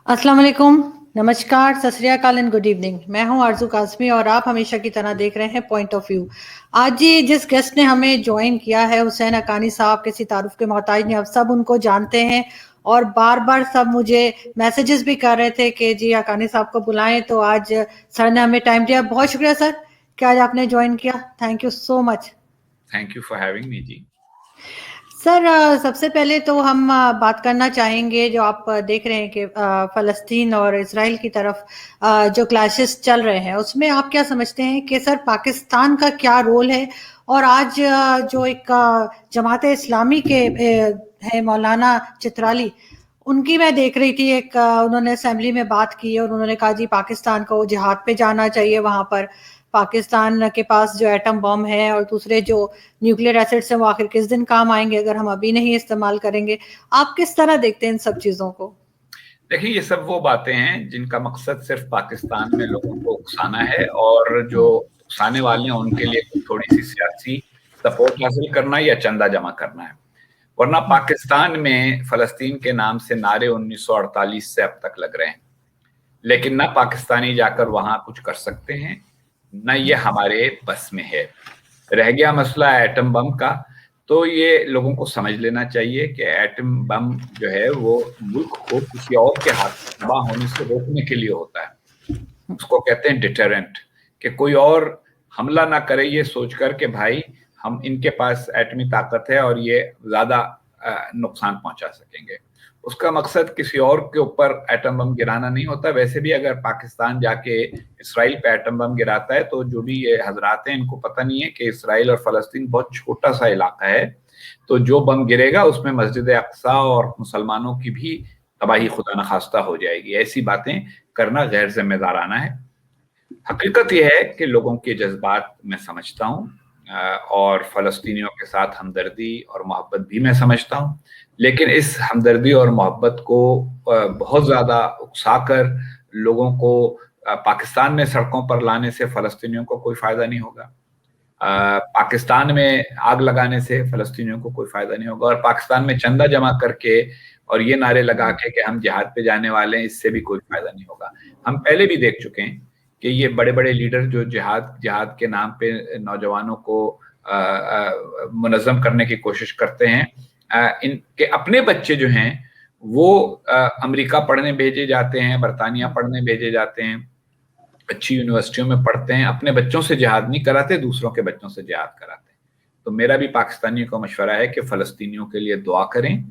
अस्सलाम वालेकुम, नमस्कार, सत श्री अकाल एंड गुड इवनिंग। मैं हूं आरजू काज़मी और आप हमेशा की तरह देख रहे हैं पॉइंट ऑफ व्यू। आज जी जिस गेस्ट ने हमें ज्वाइन किया है हुसैन हक्कानी साहब, किसी तारुफ के मोहताज नहीं, आप सब उनको जानते हैं और बार बार सब मुझे मैसेजेस भी कर रहे थे कि जी हक्कानी साहब को बुलाएं, तो आज सर ने हमें टाइम दिया। बहुत शुक्रिया सर कि आज आपने ज्वाइन किया, thank you so much. Thank you for having me जी। सर सबसे पहले तो हम बात करना चाहेंगे, जो आप देख रहे हैं कि फ़लस्तीन और इज़राइल की तरफ जो क्लैशेस चल रहे हैं, उसमें आप क्या समझते हैं कि सर पाकिस्तान का क्या रोल है? और आज जो एक जमात इस्लामी के है मौलाना चित्राली, उनकी मैं देख रही थी, एक उन्होंने असेंबली में बात की और उन्होंने कहा जी पाकिस्तान को जिहाद पे जाना चाहिए, वहाँ पर पाकिस्तान के पास जो एटम बम है और दूसरे जो न्यूक्लियर एसिड्स हैं वो आखिर किस दिन काम आएंगे अगर हम अभी नहीं इस्तेमाल करेंगे। आप किस तरह देखते हैं इन सब चीज़ों को? देखिए, ये सब वो बातें हैं जिनका मकसद सिर्फ पाकिस्तान में लोगों को उकसाना है और जो उकसाने वाले हैं उनके लिए थोड़ी सी सियासी सपोर्ट हासिल करना या चंदा जमा करना है। वरना पाकिस्तान में फ़लस्तीन के नाम से नारे 1948 से अब तक लग रहे हैं, लेकिन ना पाकिस्तानी जाकर वहां कुछ कर सकते हैं, न ये हमारे बस में है। रह गया मसला एटम बम का, तो ये लोगों को समझ लेना चाहिए कि एटम बम जो है वो मुल्क को किसी और के हाथ में तबाह होने से रोकने के लिए होता है। उसको कहते हैं डिटरेंट, कि कोई और हमला ना करे ये सोचकर कि भाई हम इनके पास एटमी ताकत है और ये ज्यादा नुकसान पहुंचा सकेंगे। उसका मकसद किसी और के ऊपर एटम बम गिराना नहीं होता। वैसे भी अगर पाकिस्तान जाके इसराइल पे एटम बम गिराता है तो जो भी ये हजरात हैं इनको पता नहीं है कि इसराइल और फलस्तीन बहुत छोटा सा इलाका है, तो जो बम गिरेगा उसमें मस्जिद अक्सा और मुसलमानों की भी तबाही खुदा न खास्ता हो जाएगी। ऐसी बातें करना गैर जिम्मेदाराना है। हकीकत यह है कि लोगों के जज्बात मैं समझता हूँ और फलस्तीनियों के साथ हमदर्दी और मोहब्बत भी मैं समझता हूँ, लेकिन इस हमदर्दी और मोहब्बत को बहुत ज़्यादा उकसाकर लोगों को पाकिस्तान में सड़कों पर लाने से फलस्तीनियों को कोई फ़ायदा नहीं होगा। पाकिस्तान में आग लगाने से फलस्तीनियों को कोई फ़ायदा नहीं होगा, और पाकिस्तान में चंदा जमा करके और ये नारे लगा के कि हम जिहाद पे जाने वाले हैं, इससे भी कोई फ़ायदा नहीं होगा। हम पहले भी देख चुके हैं कि ये बड़े बड़े लीडर जो जिहाद के नाम पे नौजवानों को मुनज़्ज़म करने की कोशिश करते हैं, इनके अपने बच्चे जो हैं वो अमेरिका पढ़ने भेजे जाते हैं, बरतानिया पढ़ने भेजे जाते हैं, अच्छी यूनिवर्सिटियों में पढ़ते हैं, अपने बच्चों से जिहाद नहीं कराते, दूसरों के बच्चों से जिहाद कराते हैं। तो मेरा भी पाकिस्तानियों को मशवरा है कि फ़लस्तीनियों के लिए दुआ करें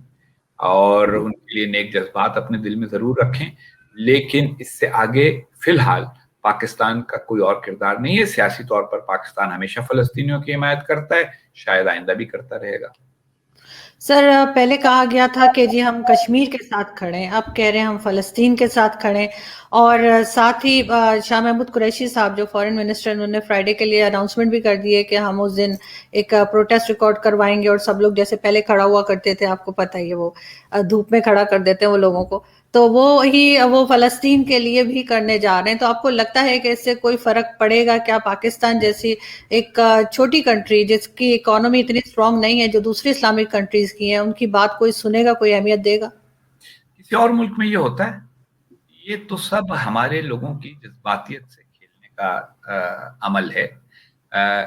और उनके लिए नेक जज्बात अपने दिल में ज़रूर रखें, लेकिन इससे आगे फ़िलहाल पाकिस्तान का कोई और किरदार नहीं है। सियासी तौर पर पाकिस्तान हमेशा फ़लस्तीनियों की हिमायत करता है, शायद आइंदा भी करता रहेगा। सर पहले कहा गया था कि जी हम कश्मीर के साथ खड़े हैं, अब कह रहे हैं हम फ़लस्तीन के साथ खड़े हैं। और साथ ही शाह महमूद कुरैशी साहब जो फॉरेन मिनिस्टर, उन्होंने फ्राइडे के लिए अनाउंसमेंट भी कर दी है कि हम उस दिन एक प्रोटेस्ट रिकॉर्ड करवाएंगे और सब लोग जैसे पहले खड़ा हुआ करते थे, आपको पता ही है वो धूप में खड़ा कर देते हैं वो लोगों को, तो वो फ़लस्तीन के लिए भी करने जा रहे हैं। तो आपको लगता है कि इससे कोई फ़र्क पड़ेगा क्या? पाकिस्तान जैसी एक छोटी कंट्री जिसकी इकोनॉमी इतनी स्ट्रांग नहीं है जो दूसरी इस्लामिक कंट्रीज की हैं, उनकी बात कोई सुनेगा, कोई अहमियत देगा? किसी और मुल्क में ये होता है? ये तो सब हमारे लोगों की जज्बातियत से खेलने का अमल है।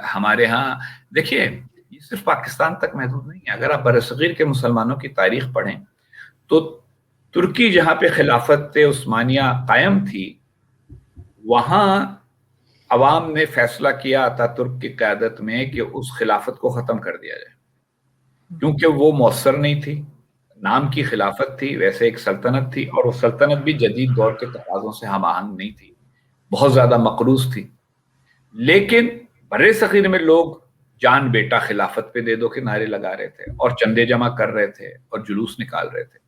हमारे यहाँ देखिए, ये सिर्फ पाकिस्तान तक महदूद नहीं है। अगर आप बरसगीर के मुसलमानों की तारीख पढ़ें तो तुर्की जहाँ पे खिलाफत उस्मानिया कायम थी, वहाँ अवाम ने फैसला किया अतातुर्क की क़यादत में कि उस खिलाफत को ख़त्म कर दिया जाए, क्योंकि वो मौसर नहीं थी। नाम की खिलाफत थी, वैसे एक सल्तनत थी, और वो सल्तनत भी जदीद दौर के तकाज़ों से हम आहंग नहीं थी, बहुत ज़्यादा मकरूज़ थी। लेकिन बड़े सग़ीर में लोग जान बेटा खिलाफत पे दे दो के नारे लगा रहे थे और चंदे जमा कर रहे थे और जुलूस निकाल रहे थे।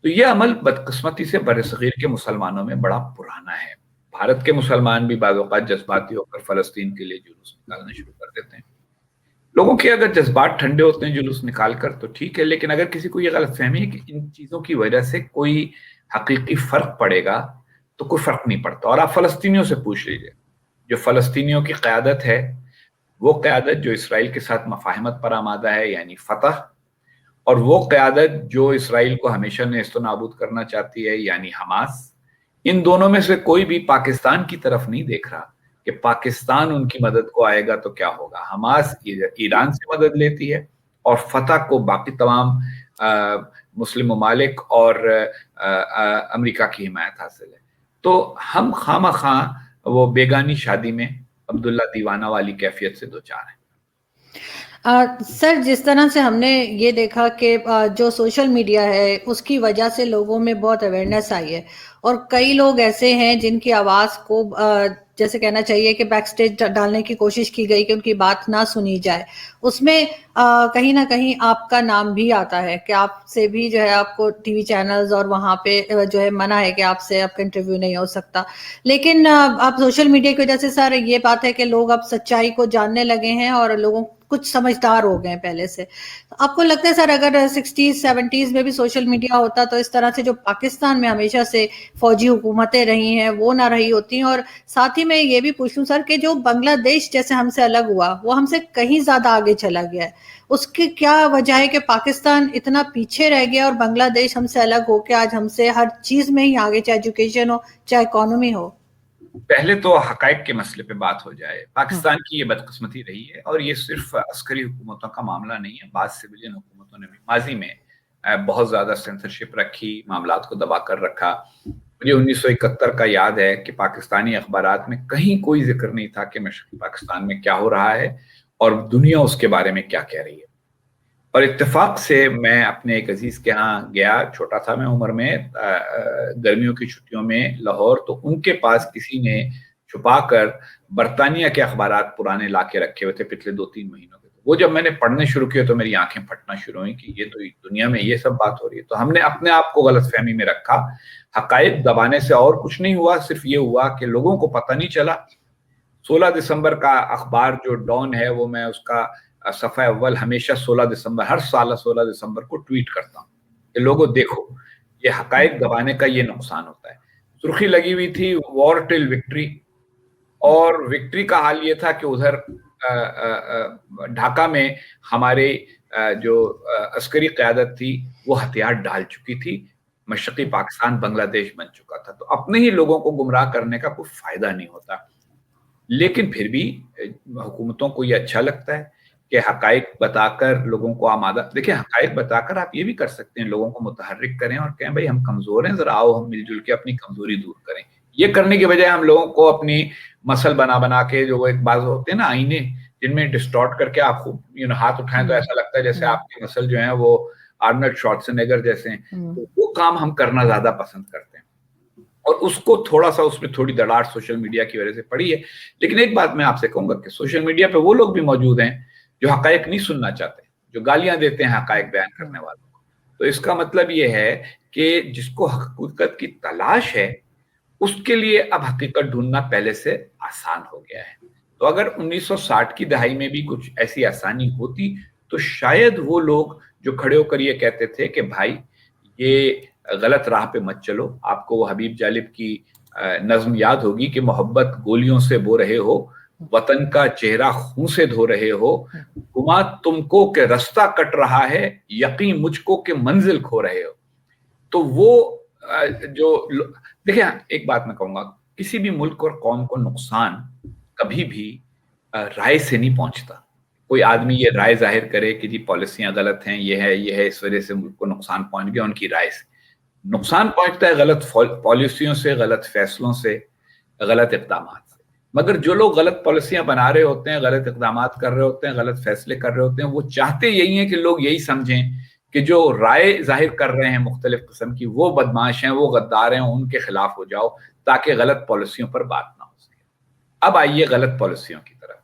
तो ये अमल बदकिस्मती से बड़े सग़ीर के मुसलमानों में बड़ा पुराना है। भारत के मुसलमान भी बाज़ औक़ात जज्बाती होकर फ़लस्तीन के लिए जुलूस निकालना शुरू कर देते हैं। लोगों के अगर जज्बात ठंडे होते हैं जुलूस निकाल कर तो ठीक है, लेकिन अगर किसी को ये गलतफहमी है कि इन चीज़ों की वजह से कोई हकीकी फ़र्क पड़ेगा, तो कोई फ़र्क नहीं पड़ता। और आप फ़लस्तीनियों से पूछ लीजिए, जो फ़लस्तीनियों की क़यादत है, वो क़यादत जो इसराइल के साथ मफ़ाहमत पर आमादा है, यानी फ़तह, और वो क़यादत जो इसराइल को हमेशा नेस्त-ओ-नाबूद करना चाहती है, यानी हमास, इन दोनों में से कोई भी पाकिस्तान की तरफ नहीं देख रहा कि पाकिस्तान उनकी मदद को आएगा तो क्या होगा। हमास ईरान से मदद लेती है और फतह को बाकी तमाम मुस्लिम ममालिक और अमेरिका की हिमायत हासिल है। तो हम खामा खां वो बेगानी शादी में अब्दुल्ला दीवाना वाली कैफियत से दो चार हैं। सर, जिस तरह से हमने ये देखा कि जो सोशल मीडिया है उसकी वजह से लोगों में बहुत अवेयरनेस आई है, और कई लोग ऐसे हैं जिनकी आवाज़ को जैसे कहना चाहिए कि बैक स्टेज डालने की कोशिश की गई कि उनकी बात ना सुनी जाए। उसमें कहीं ना कहीं आपका नाम भी आता है कि आपसे भी जो है आपको टीवी चैनल्स और वहाँ पे जो है मना है कि आपसे आपका इंटरव्यू नहीं हो सकता। लेकिन आप सोशल मीडिया की वजह से सर ये बात है कि लोग अब सच्चाई को जानने लगे हैं और लोगों कुछ समझदार हो गए पहले से। आपको लगता है सर अगर 60s 70s में भी सोशल मीडिया होता तो इस तरह से जो पाकिस्तान में हमेशा से फौजी हुकूमतें रही हैं वो ना रही होती? और साथ ही मैं ये भी पूछ लूं सर कि जो बांग्लादेश जैसे हमसे अलग हुआ वो हमसे कहीं ज्यादा आगे चला गया है, उसकी क्या वजह है कि पाकिस्तान इतना पीछे रह गया और बांग्लादेश हमसे अलग होकर आज हमसे हर चीज में ही आगे, चाहे एजुकेशन हो चाहे इकोनॉमी हो? पहले तो हकायक के मसले पे बात हो जाए। पाकिस्तान की ये बदकिस्मती रही है और ये सिर्फ अस्करी हुकूमतों का मामला नहीं है, बाद सिविलियन हुकूमतों ने भी माजी में बहुत ज्यादा सेंसरशिप रखी, मामलात को दबा कर रखा। मुझे 1971 का याद है कि पाकिस्तानी अखबारात में कहीं कोई जिक्र नहीं था कि मशरक़ी पाकिस्तान में क्या हो रहा है और दुनिया उसके बारे में क्या कह रही है। और इत्तेफाक से मैं अपने एक अजीज के यहाँ गया, छोटा था मैं उम्र में, गर्मियों की छुट्टियों में लाहौर, तो उनके पास किसी ने छुपा कर बरतानिया के अखबारात पुराने ला के रखे हुए थे पिछले 2-3 महीनों के। वो जब मैंने पढ़ने शुरू किए तो मेरी आंखें फटना शुरू हुई कि ये तो दुनिया में ये सब बात हो रही है। तो हमने अपने आप को गलतफहमी में रखा। हकायक दबाने से और कुछ नहीं हुआ, सिर्फ ये हुआ कि लोगों को पता नहीं चला। 16 दिसंबर का अखबार जो डॉन है वो मैं उसका सफ़ा अव्वल हमेशा 16 दिसंबर, हर साल 16 दिसंबर को ट्वीट करता हूँ कि लोगों देखो ये हकायक दबाने का ये नुकसान होता है। सुर्खी लगी हुई थी वॉर टिल विक्ट्री, और विक्ट्री का हाल ये था कि उधर ढाका में हमारे जो अस्करी क़यादत थी वो हथियार डाल चुकी थी, मशरक़ी पाकिस्तान बांग्लादेश बन चुका था। तो अपने ही लोगों को गुमराह करने का कोई फायदा नहीं होता। लेकिन फिर भी हुकूमतों को ये अच्छा लगता है कि हकायक बताकर लोगों को आमादा। देखिए, हकायक बताकर आप ये भी कर सकते हैं, लोगों को मुतहर्रिक करें और कहें भाई हम कमजोर हैं, जरा आओ हम मिलजुल के अपनी कमजोरी दूर करें। ये करने के बजाय हम लोगों को अपनी मसल बना बना के, जो एक बात होते हैं ना आईने जिनमें डिस्टॉर्ट करके आप खूब हाथ उठाएं तो ऐसा लगता है जैसे आपके मसल जो है वो आर्नल्ड श्वार्ज़नेगर जैसे हैं, तो वो काम हम करना ज्यादा पसंद करते हैं। और उसको थोड़ा सा, उसमें थोड़ी दरार सोशल मीडिया की वजह से पड़ी है। लेकिन एक बात मैं आपसे कहूंगा कि सोशल मीडिया पे वो लोग भी मौजूद हैं जो हकायक नहीं सुनना चाहते, जो गालियां देते हैं हकायक बयान करने वालों को। तो इसका मतलब ये है कि जिसको हकीकत की तलाश है उसके लिए अब हकीकत ढूंढना पहले से आसान हो गया है। तो अगर 1960 की दहाई में भी कुछ ऐसी आसानी होती तो शायद वो लोग जो खड़े होकर ये कहते थे कि भाई ये गलत राह पे मत चलो। आपको वो हबीब जालिब की नज्म याद होगी कि मोहब्बत गोलियों से बो रहे हो, वतन का चेहरा खून से धो रहे हो, गुमा तुमको के रास्ता कट रहा है, यकीन मुझको के मंजिल खो रहे हो। तो वो जो देखिए, एक बात मैं कहूंगा, किसी भी मुल्क और कौम को नुकसान कभी भी राय से नहीं पहुंचता। कोई आदमी ये राय जाहिर करे कि जी पॉलिसियां गलत हैं, ये है इस वजह से मुल्क को नुकसान पहुंच गया, उनकी राय से नुकसान पहुंचता है गलत पॉलिसियों से, गलत फैसलों से, गलत इक़दाम से। मगर जो लोग गलत पॉलिसियां बना रहे होते हैं, गलत इक़दाम कर रहे होते हैं, गलत फैसले कर रहे होते हैं, वो चाहते यही है कि लोग यही समझें कि जो राय जाहिर कर रहे हैं मुख्तलिफ किस्म की वो बदमाश हैं, वो गद्दार हैं, उनके खिलाफ हो जाओ ताकि गलत पॉलिसियों पर बात ना हो सके। अब आइए गलत पॉलिसियों की तरफ,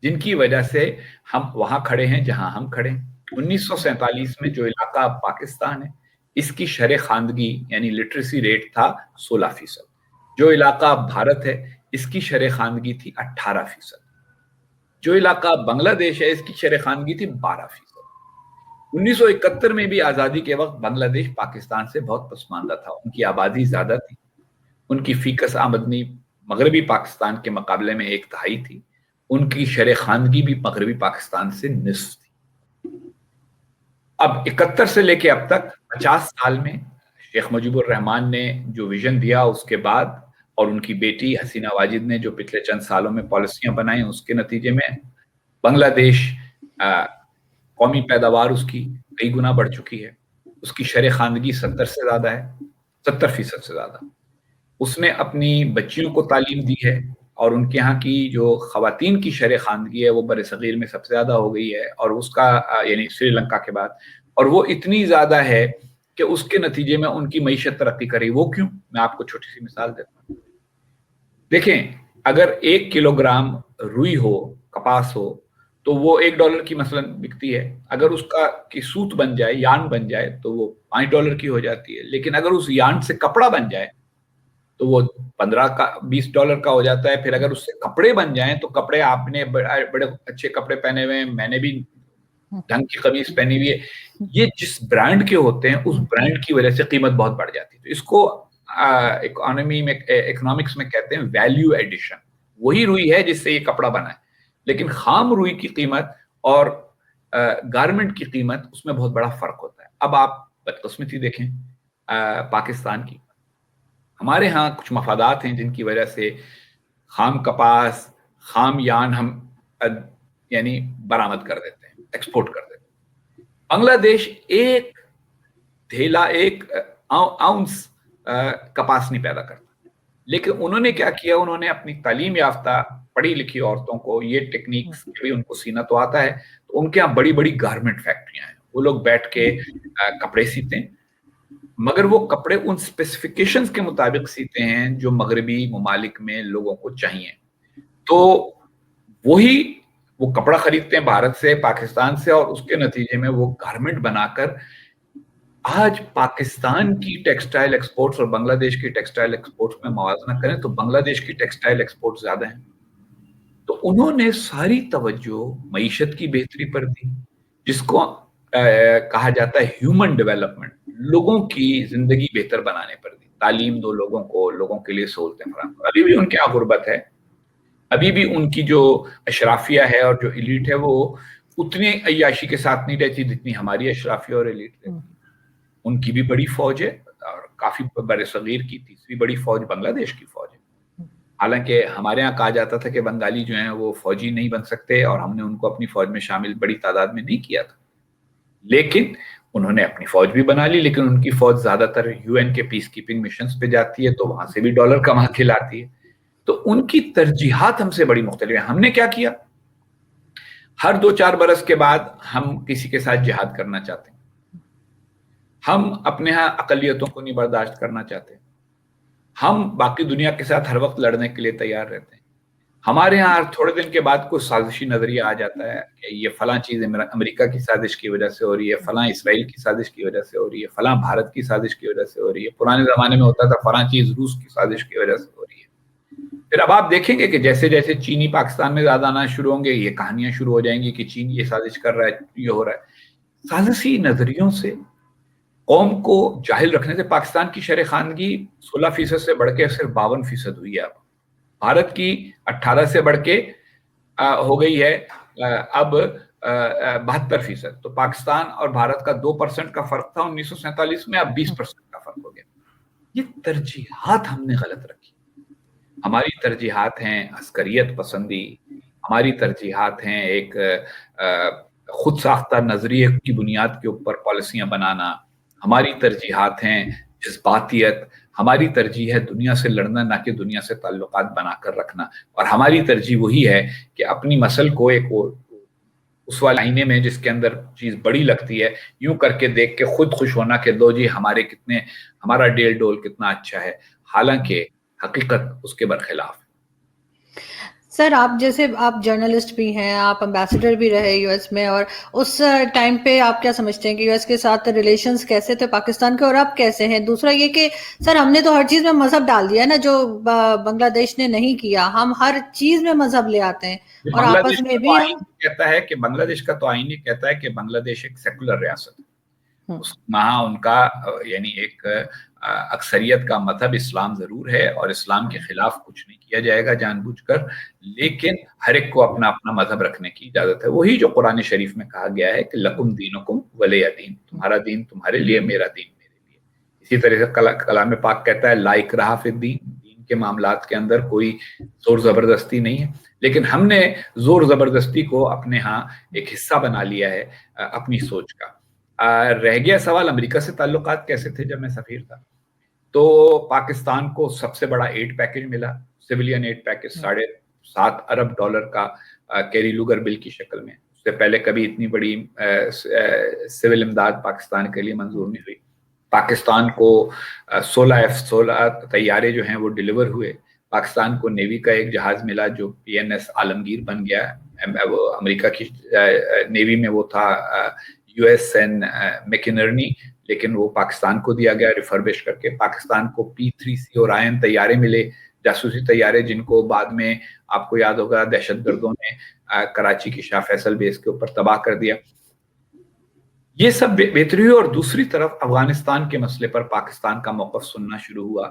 जिनकी वजह से हम वहां खड़े हैं जहां हम खड़े हैं। 1947 में जो इलाका पाकिस्तान है इसकी शरह खानदगी यानी लिटरेसी रेट था 16%। जो इलाका भारत है इसकी शरह खानदगी थी 18%। जो इलाका बांग्लादेश है इसकी शरह खानदगी थी 12%। 1971 में भी आजादी के वक्त बांग्लादेश पाकिस्तान से बहुत पसमानदा था, उनकी आबादी ज्यादा थी, उनकी फीकस आमदनी मगरबी पाकिस्तान के मुकाबले में 1/3 थी, उनकी शरह खानदगी भी मगरबी पाकिस्तान से निस्फ थी। अब 71 से लेके अब तक 50 साल में शेख मुजीबुर रहमान ने जो विजन दिया उसके बाद, और उनकी बेटी हसीना वाजिद ने जो पिछले चंद सालों में पॉलिसियां बनाई, उसके नतीजे में बांग्लादेश कौमी पैदावार उसकी कई गुना बढ़ चुकी है। उसकी शरह खानगी 70 से ज्यादा है, 70% से ज्यादा। उसने अपनी बच्चियों को तालीम दी है, और उनके यहाँ की जो खवातीन की शरह खानगी है वो बरसगीर में सबसे ज्यादा हो गई है, और उसका यानी श्रीलंका के बाद, और वो इतनी ज्यादा है कि उसके नतीजे में उनकी मईशत तरक्की करी। वो क्यों? मैं आपको छोटी सी मिसाल देता हूँ। देखें, अगर 1 किलोग्राम रुई हो, कपास हो, तो वो $1 की मसलन बिकती है। अगर उसका की सूत बन जाए, यान बन जाए, तो वो $5 की हो जाती है। लेकिन अगर उस यान से कपड़ा बन जाए तो वो 15 का $20 का हो जाता है। फिर अगर उससे कपड़े बन जाएं, तो कपड़े, आपने बड़े अच्छे कपड़े पहने हुए हैं, मैंने भी ढंग की कमीज पहनी हुई है, ये जिस ब्रांड के होते हैं उस ब्रांड की वजह से कीमत बहुत बढ़ जाती है। तो इसको इकोनॉमिक्स में कहते हैं वैल्यू एडिशन। वही रुई है जिससे ये कपड़ा बना है, लेकिन खाम रुई की कीमत और गारमेंट की कीमत, उसमें बहुत बड़ा फर्क होता है। अब आप बदकिस्मती देखें पाकिस्तान की, हमारे यहाँ कुछ मफादात हैं जिनकी वजह से खाम कपास, खाम यान हम यानी बरामद कर देते हैं, एक्सपोर्ट कर देते हैं। बांग्लादेश एक थैला, एक आउंस कपास नहीं पैदा करता, लेकिन उन्होंने क्या किया, उन्होंने अपनी तालीम याफ्ता पढ़ी लिखी औरतों को ये टेक्निक्स भी उनको सीना तो आता है, तो उनके यहाँ बड़ी बड़ी गारमेंट फैक्ट्रियां हैं, वो लोग बैठ के कपड़े सीते हैं, मगर वो कपड़े उन स्पेसिफिकेशंस के मुताबिक सीते हैं जो मगरबी ममालिक में लोगों को चाहिए। तो वही वो कपड़ा खरीदते हैं भारत से, पाकिस्तान से, और उसके नतीजे में वो गारमेंट बनाकर आज पाकिस्तान की टेक्सटाइल एक्सपोर्ट्स और बांग्लादेश की टेक्सटाइल एक्सपोर्ट्स में मवाजना करें तो बांग्लादेश की टेक्सटाइल एक्सपोर्ट्स ज्यादा हैं। तो उन्होंने सारी तवज्जो मईशत की बेहतरी पर दी, जिसको कहा जाता है ह्यूमन डेवलपमेंट, लोगों की जिंदगी बेहतर बनाने पर दी। तालीम दो लोगों को, लोगों के लिए सहूलतें फराहम। अभी भी उनके यहाँ गुर्बत है, अभी भी उनकी जो अशराफिया है और जो एलीट है वो उतनी अय्याशी के साथ नहीं रहती जितनी हमारी अशराफिया और एलीट रहती। उनकी भी बड़ी फौज है, और काफी बरसगीर की तीसरी बड़ी फौज बांग्लादेश की फौज है। हालांकि हमारे यहाँ कहा जाता था कि बंगाली जो हैं वो फौजी नहीं बन सकते, और हमने उनको अपनी फौज में शामिल बड़ी तादाद में नहीं किया था, लेकिन उन्होंने अपनी फौज भी बना ली। लेकिन उनकी फौज ज्यादातर यूएन के पीस कीपिंग मिशंस पे जाती है, तो वहां से भी डॉलर कमा के लाती है। तो उनकी तरजीहात हमसे बड़ी मुख्तलिफ है। हमने क्या किया, हर 2-4 बरस के बाद हम किसी के साथ जिहाद करना चाहते हैं, हम अपने यहाँ अकलियतों को नहीं बर्दाश्त करना चाहते, हम बाकी दुनिया के साथ हर वक्त लड़ने के लिए तैयार रहते हैं। हमारे यहाँ थोड़े दिन के बाद कोई साजिशी नजरिया आ जाता है कि ये फलां चीज अमेरिका की साजिश की वजह से हो रही है, फलां इसराइल की साजिश की वजह से हो रही है, फलां भारत की साजिश की वजह से हो रही है, पुराने जमाने में होता था फलां चीज रूस की साजिश की वजह से हो रही है। फिर अब आप देखेंगे कि जैसे जैसे चीनी पाकिस्तान में ज्यादा आना शुरू होंगे, ये कहानियां शुरू हो जाएंगी कि चीन ये साजिश कर रहा है, ये हो रहा है। साजिशी नजरियों से कौम को जाहिल रखने से पाकिस्तान की शरह खानगी 16% से बढ़ के सिर्फ 52% हुई है। अब भारत की 18 से बढ़ के हो गई है अब 72%। तो पाकिस्तान और भारत का 2% का फर्क था 1947 में, अब 20% का फर्क हो गया। ये तरजीहात हमने गलत रखी। हमारी तरजीहात हैं अस्करियत पसंदी, हमारी तरजीहात हैं एक खुद साख्ता नजरिए की बुनियाद के ऊपर पॉलिसियां बनाना, हमारी तरजीहात हैं जज्बातियत, हमारी तरजीह है दुनिया से लड़ना, ना कि दुनिया से ताल्लुकात बनाकर रखना। और हमारी तरजीह वही है कि अपनी मसल को एक उस वाले आईने में जिसके अंदर चीज बड़ी लगती है, यूं करके देख के खुद खुश होना कि दो जी हमारा डेल डोल कितना अच्छा है, हालांकि हकीकत उसके बरखिलाफ। सर, आप जर्नलिस्ट भी हैं, आप एम्बेसडर भी रहे यूएस में, और उस टाइम पे आप क्या समझते हैं कि यूएस के साथ रिलेशंस कैसे थे पाकिस्तान के, और अब कैसे हैं? दूसरा ये कि सर हमने तो हर चीज में मजहब डाल दिया ना, जो बांग्लादेश ने नहीं किया। हम हर चीज में मजहब ले आते हैं और आपस में भी कहता है कि बांग्लादेश का तो आईन कहता है कि बांग्लादेश एक सेकुलर रियासत है। वहाँ उनका यानी एक अक्सरियत का मजहब इस्लाम जरूर है, और इस्लाम के खिलाफ कुछ नहीं किया जाएगा जानबूझकर, लेकिन हर एक को अपना अपना मजहब रखने की इजाजत है। वही जो कुरान शरीफ में कहा गया है कि लकुम दीनुकुम वलिय दीन, तुम्हारा दीन तुम्हारे लिए, मेरा दीन मेरे लिए। इसी तरह से कलाम पाक कहता है ला इकराह फिद्दीन, दीन के मामलात के अंदर कोई जोर जबरदस्ती नहीं है। लेकिन हमने जोर जबरदस्ती को अपने यहाँ एक हिस्सा बना लिया है अपनी सोच का। रह गया सवाल अमेरिका से ताल्लुकात कैसे थे जब मैं सफीर था। तो पाकिस्तान को सबसे बड़ा एड पैकेज मिला, सिविलियन एड पैकेज $7.5 अरब का कैरी लुगर बिल की शक्ल में। उससे पहले कभी इतनी बड़ी सिविल इमदाद पाकिस्तान के लिए मंजूर नहीं हुई। पाकिस्तान को 16 F-16 तैयारे जो हैं वो डिलीवर हुए। पाकिस्तान को नेवी का एक जहाज मिला जो PNS आलमगीर बन गया। अमेरिका की नेवी में वो था USN मैकिनर्नी, लेकिन वो पाकिस्तान को दिया गया रिफर्बिश करके। पाकिस्तान को P-3C ओरायन तैयारे मिले, जासूसी तैयारे, जिनको बाद में आपको याद होगा दहशतगर्दों ने कराची की शाह फैसल बेस के ऊपर तबाह कर दिया। ये सब बेहतरी हुई। और दूसरी तरफ अफगानिस्तान के मसले पर पाकिस्तान का मौक़िफ़ सुनना शुरू हुआ।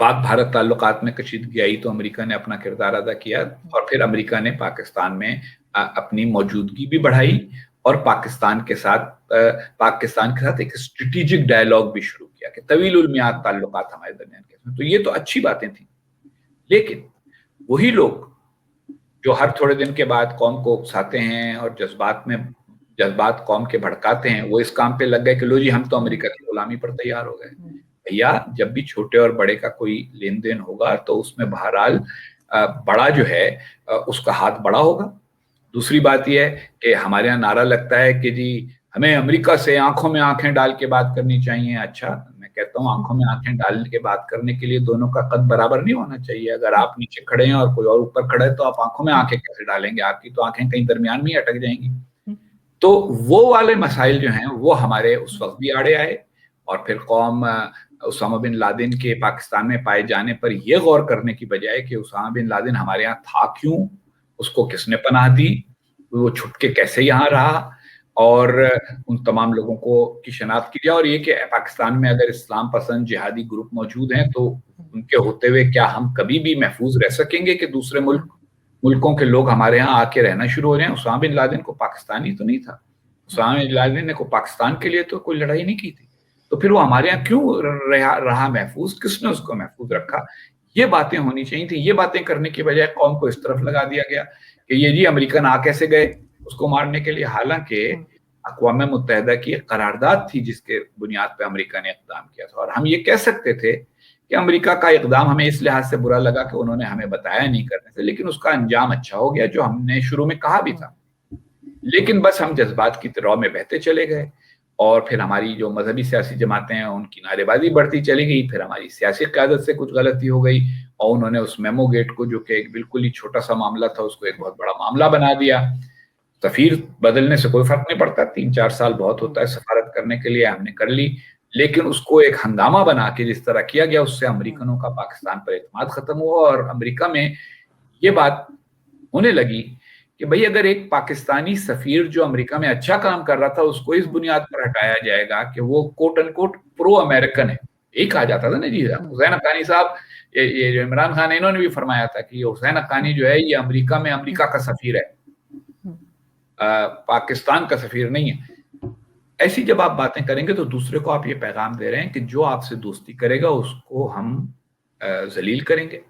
पाक भारत ताल्लुकात में कशीदगी आई तो अमेरिका ने अपना किरदार अदा किया, और फिर अमेरिका ने पाकिस्तान में अपनी मौजूदगी भी बढ़ाई और पाकिस्तान के साथ एक स्ट्रेटेजिक डायलॉग भी शुरू किया कि तवीलुल मियाद ताल्लुकात हमारे दरमियान के। तो ये तो अच्छी बातें थी, लेकिन वही लोग जो हर थोड़े दिन के बाद कौम को उकसाते हैं और जज्बात कौम के भड़काते हैं, वो इस काम पे लग गए कि लो जी हम तो अमेरिका की गुलामी पर तैयार हो गए। भैया, जब भी छोटे और बड़े का कोई लेन देन होगा तो उसमें बहरहाल बड़ा जो है उसका हाथ बड़ा होगा। दूसरी बात यह है कि हमारे यहाँ नारा लगता है कि जी हमें अमेरिका से आंखों में आंखें डाल के बात करनी चाहिए। अच्छा, मैं कहता हूँ आंखों में आंखें डाल के बात करने के लिए दोनों का कद बराबर नहीं होना चाहिए। अगर आप नीचे खड़े हैं और कोई और ऊपर खड़ा है तो आप आंखों में आंखें कैसे डालेंगे? आपकी तो आंखें कहीं दरमियान में अटक जाएंगी। तो वो वाले मसाइल जो हैं वो हमारे उस वक्त भी आड़े आए, और फिर कौम उसामा बिन लादेन के पाकिस्तान में पाए जाने पर यह गौर करने की बजाय कि उसामा बिन लादेन हमारे यहाँ था क्यों, उसको किसने पनाह दी, वो छुट के कैसे यहाँ रहा, और उन तमाम लोगों को की शनाख्त की जाए। और ये कि पाकिस्तान में अगर इस्लाम पसंद जिहादी ग्रुप मौजूद हैं तो उनके होते हुए क्या हम कभी भी महफूज रह सकेंगे कि दूसरे मुल्कों के लोग हमारे यहाँ आके रहना शुरू हो जाएं? उसामा बिन लादेन को पाकिस्तानी तो नहीं था, उसामा बिन लादेन ने को पाकिस्तान के लिए तो कोई लड़ाई नहीं की थी, तो फिर वो हमारे यहाँ क्यों रहा महफूज? किसने उसको महफूज रखा? ये बातें होनी चाहिए थी। ये बातें करने की बजाय कौम को इस तरफ लगा दिया गया कि ये जी अमेरिकन आ कैसे गए उसको मारने के लिए, हालांकि अक़वाम मुत्तहिदा की एक करारदाद थी जिसके बुनियाद पर अमेरिका ने इक़दाम किया था। और हम ये कह सकते थे कि अमेरिका का इक़दाम हमें इस लिहाज से बुरा लगा कि उन्होंने हमें बताया नहीं करने से, लेकिन उसका अंजाम अच्छा हो गया जो हमने शुरू में कहा भी था। लेकिन बस हम जज्बात की तरह में बहते चले गए, और फिर हमारी जो मजहबी सियासी जमातें हैं उनकी नारेबाजी बढ़ती चली गई। फिर हमारी सियासी क़यादत से कुछ गलती हो गई और उन्होंने उस मेमो गेट को, जो कि एक बिल्कुल ही छोटा सा मामला था, उसको एक बहुत बड़ा मामला बना दिया। सफीर बदलने से कोई फर्क नहीं पड़ता, 3-4 साल बहुत होता है सफारत करने के लिए, हमने कर ली, लेकिन उसको एक हंगामा बना के जिस तरह किया गया उससे अमेरिकनों का पाकिस्तान पर एतमाद खत्म हुआ। और अमेरिका में ये बात होने लगी कि भाई अगर एक पाकिस्तानी सफीर जो अमेरिका में अच्छा काम कर रहा था उसको इस बुनियाद पर हटाया जाएगा कि वो कोट अनकोट प्रो अमेरिकन है, यही कहा जाता था ना जी। हुसैन हक्कानी साहब, ये जो इमरान खान है, इन्होंने भी फरमाया था कि हुसैन हक्कानी जो है ये अमेरिका में अमेरिका का सफीर है, पाकिस्तान का सफीर नहीं है। ऐसी जब आप बातें करेंगे तो दूसरे को आप ये पैगाम दे रहे हैं कि जो आपसे दोस्ती करेगा उसको हम जलील करेंगे।